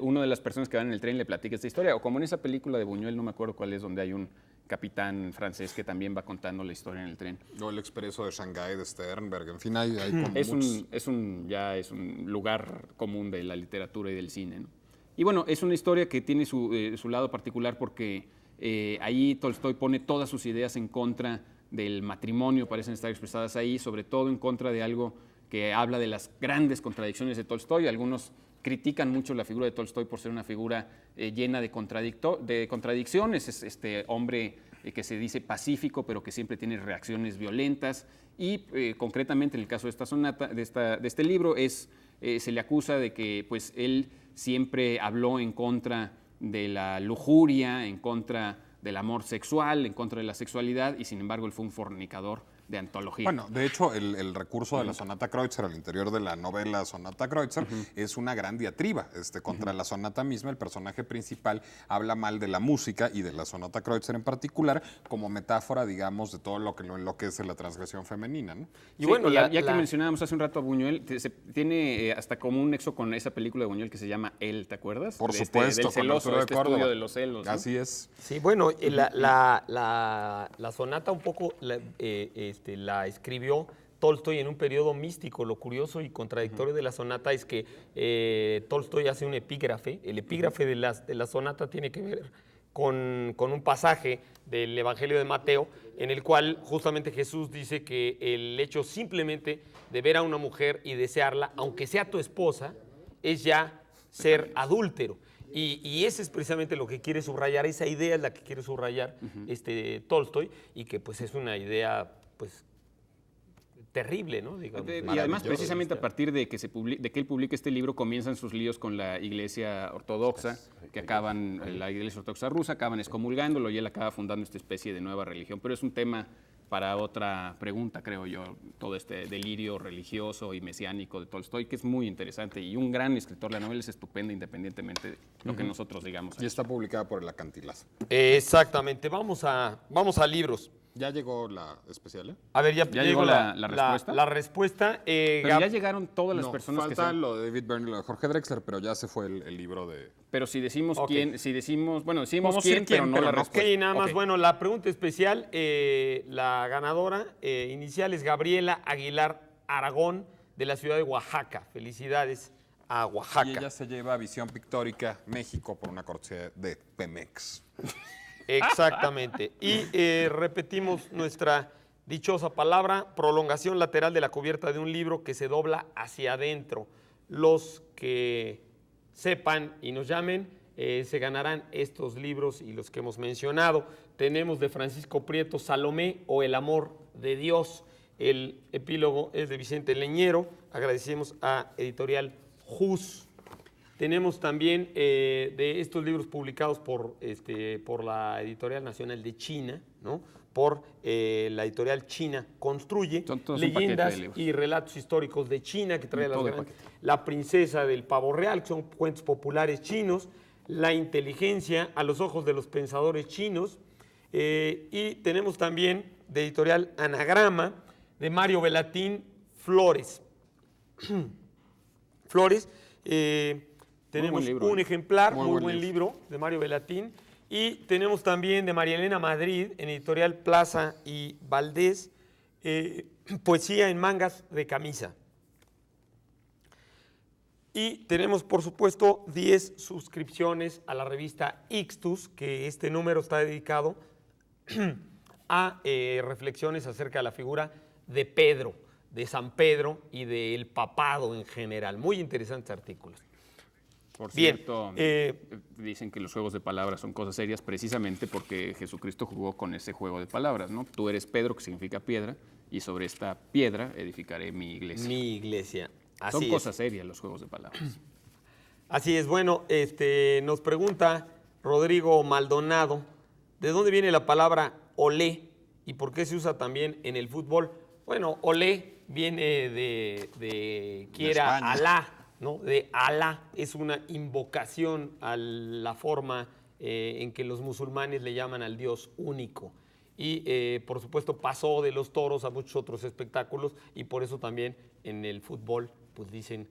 Speaker 1: Uno de las personas que van en el tren le platica esta historia, o como en esa película de Buñuel, no me acuerdo cuál es, donde hay un capitán francés que también va contando la historia en el tren.
Speaker 2: O el Expreso de Shanghái de Sternberg, en fin, hay como
Speaker 1: Es
Speaker 2: muchos.
Speaker 1: ya es un lugar común de la literatura y del cine, ¿no? Y bueno, es una historia que tiene su lado particular porque ahí Tolstoy pone todas sus ideas en contra del matrimonio, parecen estar expresadas ahí, sobre todo en contra de algo que habla de las grandes contradicciones de Tolstoy. Algunos critican mucho la figura de Tolstoy por ser una figura llena de contradicciones. Es este hombre que se dice pacífico, pero que siempre tiene reacciones violentas. Y concretamente en el caso de esta sonata, de este libro, se le acusa de que pues, él siempre habló en contra de la lujuria, en contra del amor sexual, en contra de la sexualidad, y sin embargo él fue un fornicador de antología.
Speaker 2: Bueno, de hecho, el recurso de la sonata Kreutzer al interior de la novela Sonata Kreutzer es una gran diatriba contra la sonata misma. El personaje principal habla mal de la música y de la sonata Kreutzer en particular como metáfora, digamos, de todo lo que lo enloquece la transgresión femenina, ¿no?
Speaker 1: Y sí, bueno, ya que mencionábamos hace un rato a Buñuel, tiene hasta como un nexo con esa película de Buñuel que se llama Él, ¿te acuerdas?
Speaker 2: Por supuesto,
Speaker 1: del celoso,
Speaker 2: con
Speaker 1: este estudio de los celos, ¿no?
Speaker 2: Así es.
Speaker 4: Sí, bueno, la sonata un poco la escribió Tolstoy en un periodo místico. Lo curioso y contradictorio de la sonata es que Tolstoy hace un epígrafe. El epígrafe de la sonata tiene que ver con un pasaje del Evangelio de Mateo, en el cual justamente Jesús dice que el hecho simplemente de ver a una mujer y desearla, aunque sea tu esposa, es ya ser adúltero. Y ese es precisamente lo que quiere subrayar, esa idea es la que quiere subrayar Tolstoy, y que pues es una idea pues terrible, ¿no? Digamos,
Speaker 1: y además precisamente a partir de que él publica este libro comienzan sus líos con la Iglesia Ortodoxa, que acaban, la Iglesia Ortodoxa rusa, acaban excomulgándolo y él acaba fundando esta especie de nueva religión. Pero es un tema para otra pregunta, creo yo, todo este delirio religioso y mesiánico de Tolstoy, que es muy interesante y un gran escritor. La novela es estupenda independientemente de lo que nosotros digamos.
Speaker 2: Y está publicada por El Acantilado.
Speaker 4: Exactamente. Vamos a libros.
Speaker 2: ¿Ya llegó la especial?
Speaker 4: A ver, ya
Speaker 1: llegó la respuesta.
Speaker 4: La respuesta.
Speaker 1: Pero ya llegaron todas las personas
Speaker 2: falta lo de David Byrne y lo de Jorge Drexler, pero ya se fue el libro de...
Speaker 1: Pero si decimos quién, decimos
Speaker 4: Podemos
Speaker 1: quién,
Speaker 4: decir
Speaker 1: pero no la respuesta.
Speaker 4: Sí, nada más, bueno, la pregunta especial, la ganadora inicial es Gabriela Aguilar Aragón, de la ciudad de Oaxaca. Felicidades a Oaxaca.
Speaker 2: Y ella se lleva Visión Pictórica México por una cortesía de Pemex.
Speaker 4: Exactamente. Y repetimos nuestra dichosa palabra: prolongación lateral de la cubierta de un libro que se dobla hacia adentro. Los que sepan y nos llamen se ganarán estos libros y los que hemos mencionado. Tenemos de Francisco Prieto Salomé o El amor de Dios. El epílogo es de Vicente Leñero. Agradecemos a Editorial Jus. Tenemos también de estos libros publicados por la Editorial Nacional de China, ¿no? Por la editorial China Construye, leyendas y relatos históricos de China, que trae La princesa del pavo real, que son cuentos populares chinos, La inteligencia a los ojos de los pensadores chinos, y tenemos también de editorial Anagrama, de Mario Velatín, Flores. Flores, tenemos un ejemplar, muy buen libro de Mario Velatín. Y tenemos también de María Elena Madrid, en editorial Plaza y Valdés, Poesía en mangas de camisa. Y tenemos, por supuesto, 10 suscripciones a la revista Ixtus, que este número está dedicado a reflexiones acerca de la figura de Pedro, de San Pedro y del papado en general. Muy interesantes artículos.
Speaker 1: Por cierto, dicen que los juegos de palabras son cosas serias precisamente porque Jesucristo jugó con ese juego de palabras, ¿no? Tú eres Pedro, que significa piedra, y sobre esta piedra edificaré mi iglesia.
Speaker 4: Mi iglesia. Así
Speaker 1: son
Speaker 4: es.
Speaker 1: cosas serias los juegos de palabras.
Speaker 4: Así es. Bueno, nos pregunta Rodrigo Maldonado, ¿de dónde viene la palabra olé y por qué se usa también en el fútbol? Bueno, olé viene de quiera Alá, ¿no? De Alá, es una invocación a la forma en que los musulmanes le llaman al Dios único. Y por supuesto pasó de los toros a muchos otros espectáculos y por eso también en el fútbol pues dicen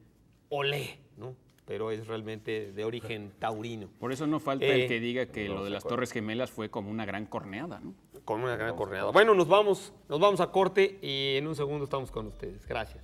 Speaker 4: olé, ¿no? Pero es realmente de origen taurino.
Speaker 1: Por eso no falta el que diga que lo de las Torres Gemelas fue como una gran corneada, ¿no?
Speaker 4: Con una gran corneada. Bueno, nos vamos a corte y en un segundo estamos con ustedes. Gracias.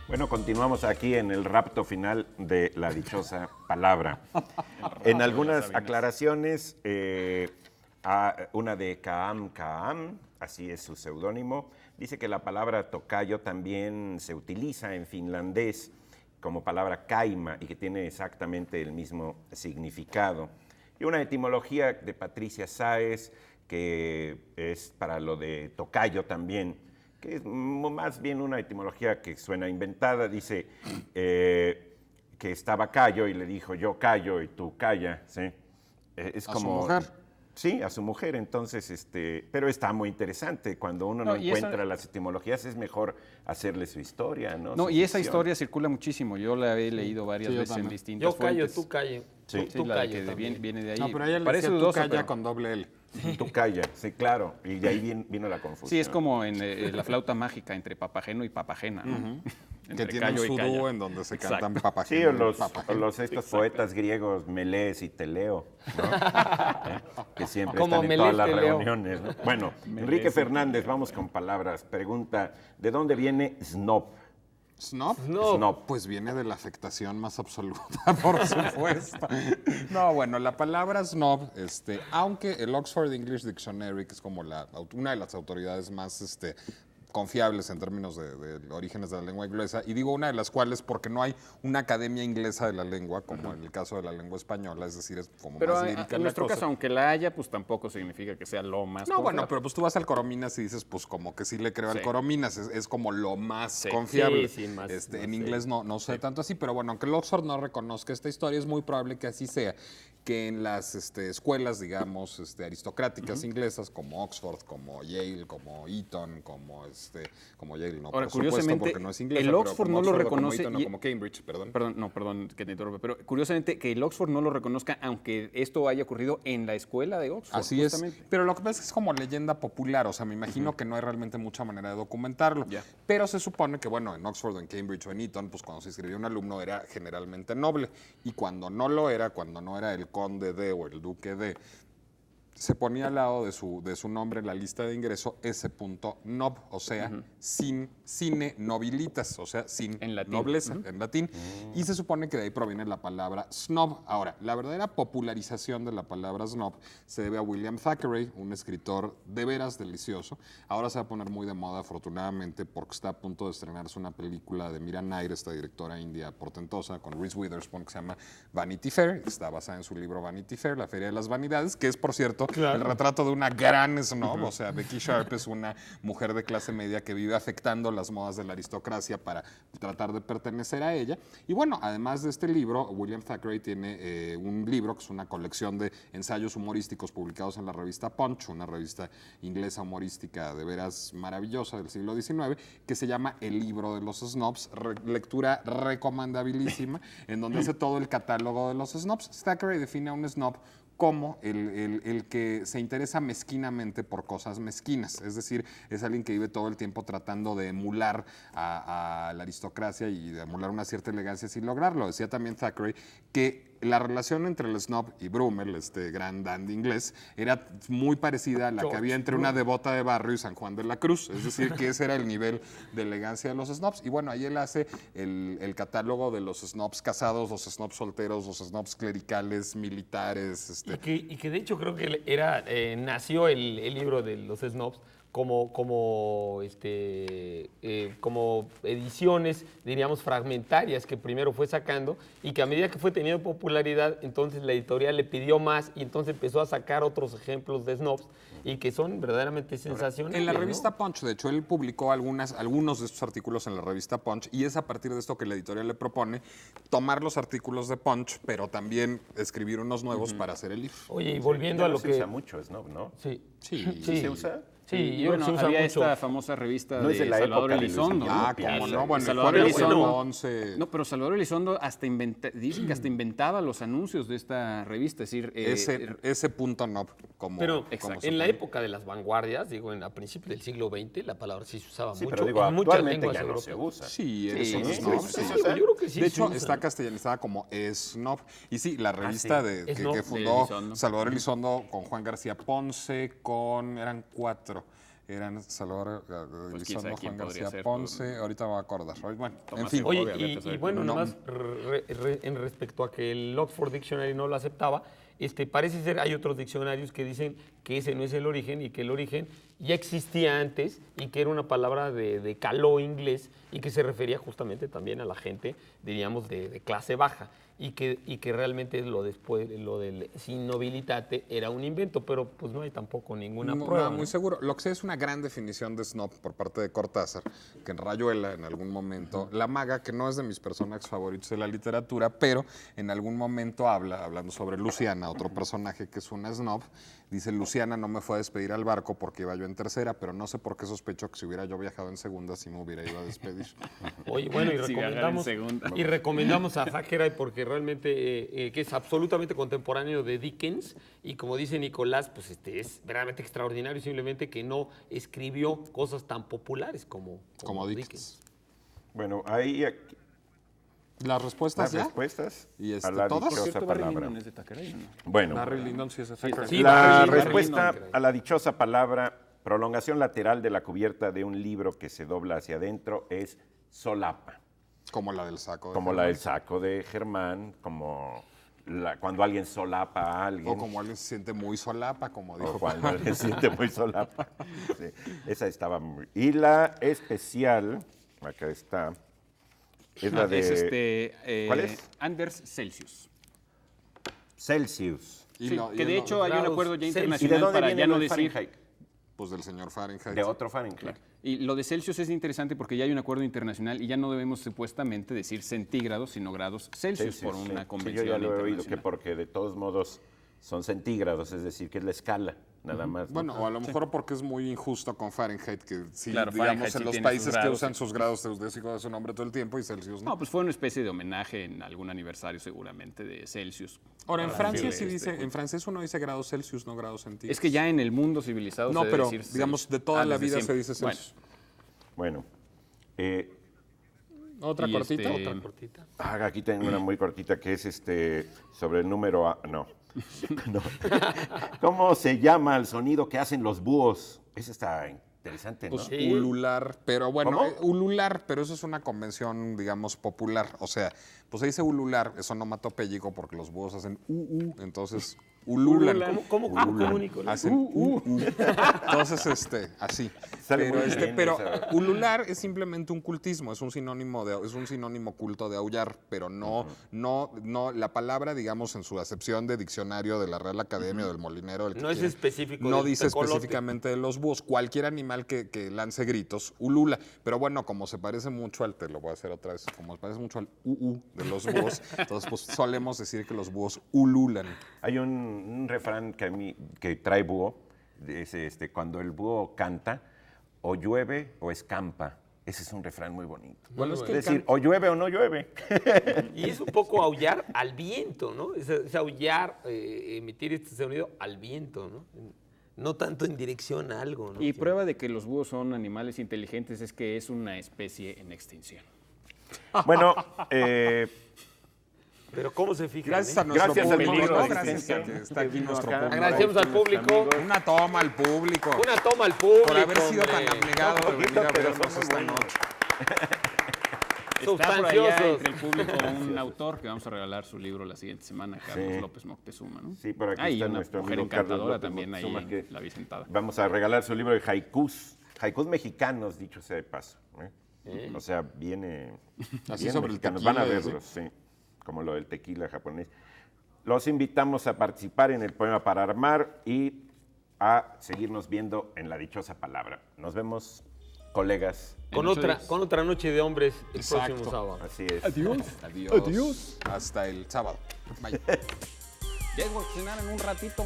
Speaker 3: Bueno, continuamos aquí en el rapto final de la dichosa palabra. En algunas aclaraciones, una de Kaam Kaam, así es su seudónimo, dice que la palabra tocayo también se utiliza en finlandés como palabra kaima y que tiene exactamente el mismo significado. Y una etimología de Patricia Sáez, que es para lo de tocayo también, que es más bien una etimología que suena inventada, dice que estaba Cayo y le dijo yo callo y tú calla, ¿sí? Es
Speaker 2: ¿A
Speaker 3: como,
Speaker 2: su mujer?
Speaker 3: Sí, a su mujer, entonces, pero está muy interesante. Cuando uno no
Speaker 1: No, y esa-
Speaker 3: encuentra las etimologías es mejor hacerle su historia, ¿no?
Speaker 1: No,
Speaker 3: Su
Speaker 1: y esa
Speaker 3: ficción.
Speaker 1: historia circula muchísimo. Yo la he leído varias
Speaker 2: Sí, yo
Speaker 1: veces en
Speaker 2: también.
Speaker 1: distintas
Speaker 4: Yo callo,
Speaker 1: fuentes.
Speaker 4: tú callo.
Speaker 3: Sí.
Speaker 1: Sí,
Speaker 4: Tú
Speaker 1: la
Speaker 4: callo
Speaker 1: que
Speaker 4: también.
Speaker 1: viene de ahí.
Speaker 2: No, pero ella le
Speaker 1: Parece
Speaker 2: decía tú
Speaker 1: dudoso,
Speaker 2: calla
Speaker 1: pero-
Speaker 2: con doble L.
Speaker 3: Tú calla, sí, claro. Y de ahí vino la confusión.
Speaker 1: Sí, es como en la flauta mágica entre papageno y papagena, ¿no?
Speaker 2: Que
Speaker 1: Entre
Speaker 2: tienen
Speaker 1: callo y
Speaker 2: su
Speaker 1: calla.
Speaker 2: dúo en donde se
Speaker 1: Exacto.
Speaker 2: cantan papageno.
Speaker 3: Sí, o
Speaker 2: y papageno.
Speaker 3: estos poetas griegos, Melés y Teleo, ¿no? Que siempre
Speaker 4: Como
Speaker 3: están en todas
Speaker 4: Melés,
Speaker 3: las
Speaker 4: Teleo.
Speaker 3: reuniones, ¿no? Bueno, Enrique Fernández, vamos con palabras. Pregunta, ¿de dónde viene snob?
Speaker 2: ¿Snob?
Speaker 3: Snob.
Speaker 2: Pues viene de la afectación más absoluta, por supuesto. No, bueno, la palabra snob, aunque el Oxford English Dictionary, que es como una de las autoridades más confiables en términos de orígenes de la lengua inglesa, y digo una de las cuales porque no hay una academia inglesa de la lengua, como en el caso de la lengua española, es decir, es como
Speaker 1: Pero
Speaker 2: más
Speaker 1: en
Speaker 2: lírica la
Speaker 1: nuestro
Speaker 2: cosa.
Speaker 1: caso, aunque la haya, pues tampoco significa que sea lo más
Speaker 2: No, bueno,
Speaker 1: confiable.
Speaker 2: pero pues tú vas al Corominas y dices, pues como que sí le creo al
Speaker 1: Sí.
Speaker 2: Corominas, es como lo más
Speaker 1: Sí.
Speaker 2: confiable.
Speaker 4: Sí, sí, más,
Speaker 2: En
Speaker 4: sí.
Speaker 2: inglés no sé tanto así, pero bueno, aunque el Oxford no reconozca esta historia, es muy probable que así sea, que en las escuelas, digamos, aristocráticas inglesas, como Oxford, como Yale, como Eton, como Yale, no,
Speaker 1: Ahora,
Speaker 2: por supuesto,
Speaker 1: curiosamente,
Speaker 2: porque no es inglesa,
Speaker 1: el
Speaker 2: pero
Speaker 1: Oxford
Speaker 2: como
Speaker 1: no lo
Speaker 2: Oxford o como
Speaker 1: reconoce
Speaker 2: Eton o
Speaker 1: y-
Speaker 2: como Cambridge, perdón.
Speaker 1: Perdón que te interrumpa, pero curiosamente que el Oxford no lo reconozca, aunque esto haya ocurrido en la escuela de Oxford.
Speaker 2: Así
Speaker 1: justamente.
Speaker 2: es. Pero lo que pasa es que es como leyenda popular, o sea, me imagino que no hay realmente mucha manera de documentarlo.
Speaker 1: Ya.
Speaker 2: Pero se supone que, bueno, en Oxford, o en Cambridge o en Eton, pues cuando se inscribía un alumno era generalmente noble. Y cuando no lo era, cuando no era el conde de o el duque de, se ponía al lado de su nombre en la lista de ingreso S.nob, o sea, sin sine nobilitas, o sea, sin
Speaker 1: En latín.
Speaker 2: nobleza, en latín. Y se supone que de ahí proviene la palabra snob. Ahora, la verdadera popularización de la palabra snob se debe a William Thackeray, un escritor de veras delicioso. Ahora se va a poner muy de moda, afortunadamente, porque está a punto de estrenarse una película de Mira Nair, esta directora india portentosa, con Reese Witherspoon, que se llama Vanity Fair. Está basada en su libro Vanity Fair, La Feria de las Vanidades, que es, por cierto, el retrato de una gran snob. O sea, Becky Sharp es una mujer de clase media que vive afectando las modas de la aristocracia para tratar de pertenecer a ella. Y bueno, además de este libro, William Thackeray tiene un libro que es una colección de ensayos humorísticos publicados en la revista Punch, una revista inglesa humorística de veras maravillosa del siglo XIX, que se llama El libro de los snobs, lectura recomendabilísima, en donde hace todo el catálogo de los snobs. Thackeray define a un snob como el que se interesa mezquinamente por cosas mezquinas. Es decir, es alguien que vive todo el tiempo tratando de emular a la aristocracia y de emular una cierta elegancia sin lograrlo. Decía también Thackeray que la relación entre el snob y Brummel, este gran dandy inglés, era muy parecida a la que había entre una devota de barrio y San Juan de la Cruz. Es decir, que ese era el nivel de elegancia de los snobs. Y bueno, ahí él hace el catálogo de los snobs casados, los snobs solteros, los snobs clericales, militares.
Speaker 4: Y que de hecho creo que nació el libro de los snobs como ediciones, diríamos, fragmentarias que primero fue sacando y que a medida que fue teniendo popularidad, entonces la editorial le pidió más y entonces empezó a sacar otros ejemplos de snobs y que son verdaderamente sensacionales.
Speaker 2: En la
Speaker 4: ¿no?
Speaker 2: revista Punch, de hecho, él publicó algunos de estos artículos en la revista Punch y es a partir de esto que la editorial le propone tomar los artículos de Punch, pero también escribir unos nuevos para hacer el libro.
Speaker 4: Oye, y volviendo
Speaker 3: Ya
Speaker 4: a
Speaker 3: no
Speaker 4: lo
Speaker 3: se
Speaker 4: que...
Speaker 3: usa mucho snob, ¿no?
Speaker 4: Sí.
Speaker 2: Sí.
Speaker 3: ¿Se usa?
Speaker 4: Sí,
Speaker 1: Y
Speaker 4: yo creo
Speaker 1: bueno,
Speaker 4: que se usa
Speaker 1: había
Speaker 4: mucho.
Speaker 1: esta famosa revista
Speaker 3: No es de
Speaker 1: de
Speaker 3: la
Speaker 1: Salvador
Speaker 3: época de Luis
Speaker 1: Elizondo.
Speaker 3: Antonio.
Speaker 1: ¿no?
Speaker 2: Ah, cómo no, bueno,
Speaker 1: Salvador
Speaker 2: Juan
Speaker 1: Elizondo.
Speaker 2: Ponce.
Speaker 1: No, pero Salvador Elizondo hasta dicen que hasta inventaba los anuncios de esta revista, es decir,
Speaker 2: Ese punto no, como,
Speaker 4: Pero
Speaker 2: como se
Speaker 4: en la
Speaker 2: pone.
Speaker 4: época de las vanguardias, digo, a principios del siglo XX, la palabra sí se usaba
Speaker 3: Sí,
Speaker 4: mucho.
Speaker 3: pero digo,
Speaker 4: en muchas
Speaker 3: actualmente
Speaker 4: lenguas
Speaker 3: ya no
Speaker 4: europeas.
Speaker 3: se usa.
Speaker 2: Sí, eres
Speaker 1: Sí,
Speaker 2: un
Speaker 1: sí,
Speaker 2: snob,
Speaker 3: sí,
Speaker 2: sí.
Speaker 3: sí,
Speaker 4: Yo creo que sí.
Speaker 2: De
Speaker 4: se
Speaker 2: hecho,
Speaker 4: usa.
Speaker 2: está castellanizada como Snob. Y sí, la revista
Speaker 4: sí.
Speaker 2: que
Speaker 4: Snob
Speaker 2: fundó
Speaker 1: de Elizondo.
Speaker 2: Salvador Elizondo con Juan García Ponce, eran 4. eran Salvador
Speaker 1: Pues quién sabe
Speaker 2: Elizondo,
Speaker 1: quién
Speaker 2: Juan
Speaker 1: podría
Speaker 2: García
Speaker 1: ser,
Speaker 2: Ponce, ahorita me voy a acordar. Bueno, en
Speaker 1: Tomás
Speaker 2: fin.
Speaker 1: Segovia.
Speaker 4: Oye,
Speaker 1: Obviamente,
Speaker 4: y bueno,
Speaker 2: no.
Speaker 4: nada más en respecto a que el Oxford Dictionary no lo aceptaba, parece ser, hay otros diccionarios que dicen que ese no es el origen y que el origen ya existía antes y que era una palabra de caló inglés y que se refería justamente también a la gente, diríamos, de clase baja y que realmente lo del sin nobilitate era un invento, pero pues no hay tampoco ninguna
Speaker 2: No,
Speaker 4: prueba.
Speaker 2: nada
Speaker 4: ¿no?
Speaker 2: muy seguro. Lo que sé es una gran definición de snob por parte de Cortázar, que en Rayuela en algún momento, La Maga, que no es de mis personajes favoritos de la literatura, pero en algún momento hablando sobre Luciana, otro personaje que es una snob, dice, Luciana no me fue a despedir al barco porque iba yo en tercera, pero no sé por qué sospecho que si hubiera yo viajado en segunda sí me hubiera ido a despedir.
Speaker 4: Oye, bueno, y
Speaker 1: Si viajara en segunda.
Speaker 4: recomendamos a Thackeray porque realmente que es absolutamente contemporáneo de Dickens y como dice Nicolás, pues es verdaderamente extraordinario, simplemente que no escribió cosas tan populares como
Speaker 2: Dickens.
Speaker 3: Bueno, ahí aquí,
Speaker 2: ¿Las respuestas
Speaker 3: las
Speaker 2: ya?
Speaker 3: respuestas
Speaker 2: ¿Y
Speaker 3: a la
Speaker 2: todas?
Speaker 3: dichosa
Speaker 1: ¿Cierto, Barry
Speaker 3: palabra.
Speaker 1: Lyndon es de Thackeray o no?
Speaker 3: Bueno,
Speaker 2: Barry Lyndon sí es de Thackeray.
Speaker 4: Sí,
Speaker 3: la
Speaker 4: Barry
Speaker 3: respuesta
Speaker 4: Lyndon.
Speaker 3: a la dichosa palabra prolongación lateral de la cubierta de un libro que se dobla hacia adentro es solapa.
Speaker 2: Como la del saco.
Speaker 3: Como la del saco de Germán, como cuando alguien solapa a alguien.
Speaker 2: O como alguien se siente muy solapa, como dijo
Speaker 3: O cuando alguien se siente muy solapa. Sí, esa estaba muy... Y la especial, acá está, es la de... ¿Cuál es?
Speaker 1: Anders Celsius.
Speaker 3: Celsius.
Speaker 2: Y
Speaker 1: Sí,
Speaker 2: lo- y
Speaker 1: que de
Speaker 2: lo-
Speaker 1: hecho hay un
Speaker 4: grados
Speaker 1: acuerdo ya
Speaker 4: Celsius.
Speaker 3: ¿Y de
Speaker 1: internacional
Speaker 3: dónde
Speaker 1: para
Speaker 3: viene
Speaker 1: ya
Speaker 3: lo
Speaker 1: no
Speaker 3: de
Speaker 1: decir...
Speaker 3: Fahrenheit?
Speaker 2: Pues del señor Fahrenheit.
Speaker 3: De otro Fahrenheit.
Speaker 1: Y lo de Celsius es interesante porque ya hay un acuerdo internacional y ya no debemos supuestamente decir centígrados, sino grados Celsius, por
Speaker 3: Sí,
Speaker 1: una
Speaker 3: sí,
Speaker 1: convención
Speaker 3: yo ya lo he oído, que
Speaker 1: internacional.
Speaker 3: porque de todos modos son centígrados, es decir, que es la escala, nada más. ¿no?
Speaker 2: Bueno, o a lo mejor porque es muy injusto con Fahrenheit, que sí,
Speaker 1: Claro,
Speaker 2: digamos,
Speaker 1: Fahrenheit sí
Speaker 2: en los
Speaker 1: tiene
Speaker 2: países
Speaker 1: sus
Speaker 2: que
Speaker 1: grados.
Speaker 2: usan sus grados geodésicos de su nombre todo el tiempo y Celsius no.
Speaker 1: No, pues fue una especie de homenaje en algún aniversario seguramente de Celsius.
Speaker 2: Ahora, en
Speaker 1: Para
Speaker 2: Francia sí
Speaker 1: decirle,
Speaker 2: dice, en francés uno dice grados Celsius, no grados centígrados.
Speaker 1: Es que ya en el mundo civilizado
Speaker 2: No,
Speaker 1: se debe
Speaker 2: pero
Speaker 1: decir
Speaker 2: digamos,
Speaker 1: Celsius.
Speaker 2: de toda la
Speaker 1: desde
Speaker 2: vida se
Speaker 1: siempre.
Speaker 2: dice Celsius.
Speaker 3: Bueno,
Speaker 2: ¿Otra
Speaker 1: y
Speaker 2: cortita?
Speaker 1: este-
Speaker 4: Cortita.
Speaker 3: aquí tengo una muy cortita que es sobre el número A. No. No. ¿Cómo se llama el sonido que hacen los búhos? Ese está interesante, ¿no?
Speaker 2: Pues
Speaker 4: Sí.
Speaker 2: ulular, pero bueno,
Speaker 3: ¿Cómo?
Speaker 2: ulular, pero eso es una convención, digamos, popular. O sea, pues se dice ulular, es onomatopéyico porque los búhos hacen entonces ululan.
Speaker 4: ¿Cómo, Nicolás?
Speaker 2: Hacen Entonces, así.
Speaker 3: Sale
Speaker 2: Pero,
Speaker 3: muy bien
Speaker 2: pero
Speaker 3: esa.
Speaker 2: ulular es simplemente un cultismo, es un sinónimo culto de aullar, pero no, la palabra, digamos, en su acepción de diccionario de la Real Academia o del Molinero, el que
Speaker 4: No es
Speaker 2: quiera,
Speaker 4: específico
Speaker 2: no
Speaker 4: del
Speaker 2: dice
Speaker 4: tecolote.
Speaker 2: específicamente de los búhos. Cualquier animal que lance gritos, ulula. Pero bueno, como se parece mucho te lo voy a hacer otra vez, como se parece mucho al de los búhos, entonces pues solemos decir que los búhos ululan.
Speaker 3: Hay un refrán que trae búho, es cuando el búho canta, o llueve o escampa. Ese es un refrán muy bonito.
Speaker 2: Bueno, es que
Speaker 3: Es decir, o llueve o no llueve.
Speaker 4: Y es un poco aullar al viento, ¿no? Es aullar, emitir este sonido al viento, ¿no? No tanto en dirección a algo, ¿no?
Speaker 1: Y prueba de que los búhos son animales inteligentes es que es una especie en extinción.
Speaker 3: Bueno,
Speaker 4: Pero ¿cómo se fijan?
Speaker 2: Gracias a
Speaker 4: eh?
Speaker 2: nuestro
Speaker 3: Gracias al
Speaker 2: público,
Speaker 3: peligro
Speaker 2: ¿no?
Speaker 3: de
Speaker 2: Gracias a
Speaker 3: existencia
Speaker 2: que está aquí
Speaker 3: que vino
Speaker 2: nuestro
Speaker 3: acá.
Speaker 2: público.
Speaker 4: Agradecemos al público.
Speaker 2: Una toma al público.
Speaker 4: Una toma al público.
Speaker 2: Por haber sido
Speaker 4: hombre.
Speaker 2: tan abnegado de venir a
Speaker 3: pero
Speaker 2: vernos
Speaker 3: son muy
Speaker 2: esta
Speaker 3: buenos.
Speaker 2: noche.
Speaker 1: Está por allá
Speaker 4: Sustanciosos.
Speaker 1: entre el público un autor que vamos a regalar su libro la siguiente semana, Carlos
Speaker 3: Sí.
Speaker 1: López Moctezuma, ¿no?
Speaker 3: Sí, por aquí
Speaker 1: Ah, y
Speaker 3: está
Speaker 1: una
Speaker 3: nuestro
Speaker 1: mujer
Speaker 3: amigo Carlos
Speaker 1: encantadora
Speaker 3: López
Speaker 1: también ahí
Speaker 3: Moctezuma, que
Speaker 1: en La Vicentada.
Speaker 3: vamos a regalar su libro de haikus mexicanos, dicho sea de paso. O sea, viene
Speaker 2: Así
Speaker 3: bien
Speaker 2: sobre el
Speaker 3: mexicanos.
Speaker 2: tequila
Speaker 3: Van a
Speaker 2: y así.
Speaker 3: verlos, sí, como lo del tequila japonés. Los invitamos a participar en el poema para armar y a seguirnos viendo en La Dichosa Palabra. Nos vemos, colegas.
Speaker 4: Con otra noche de hombres el
Speaker 2: Exacto.
Speaker 4: próximo sábado.
Speaker 3: Así es.
Speaker 2: Adiós. Adiós. Hasta el sábado. Bye.
Speaker 1: Llego a cenar en un ratito.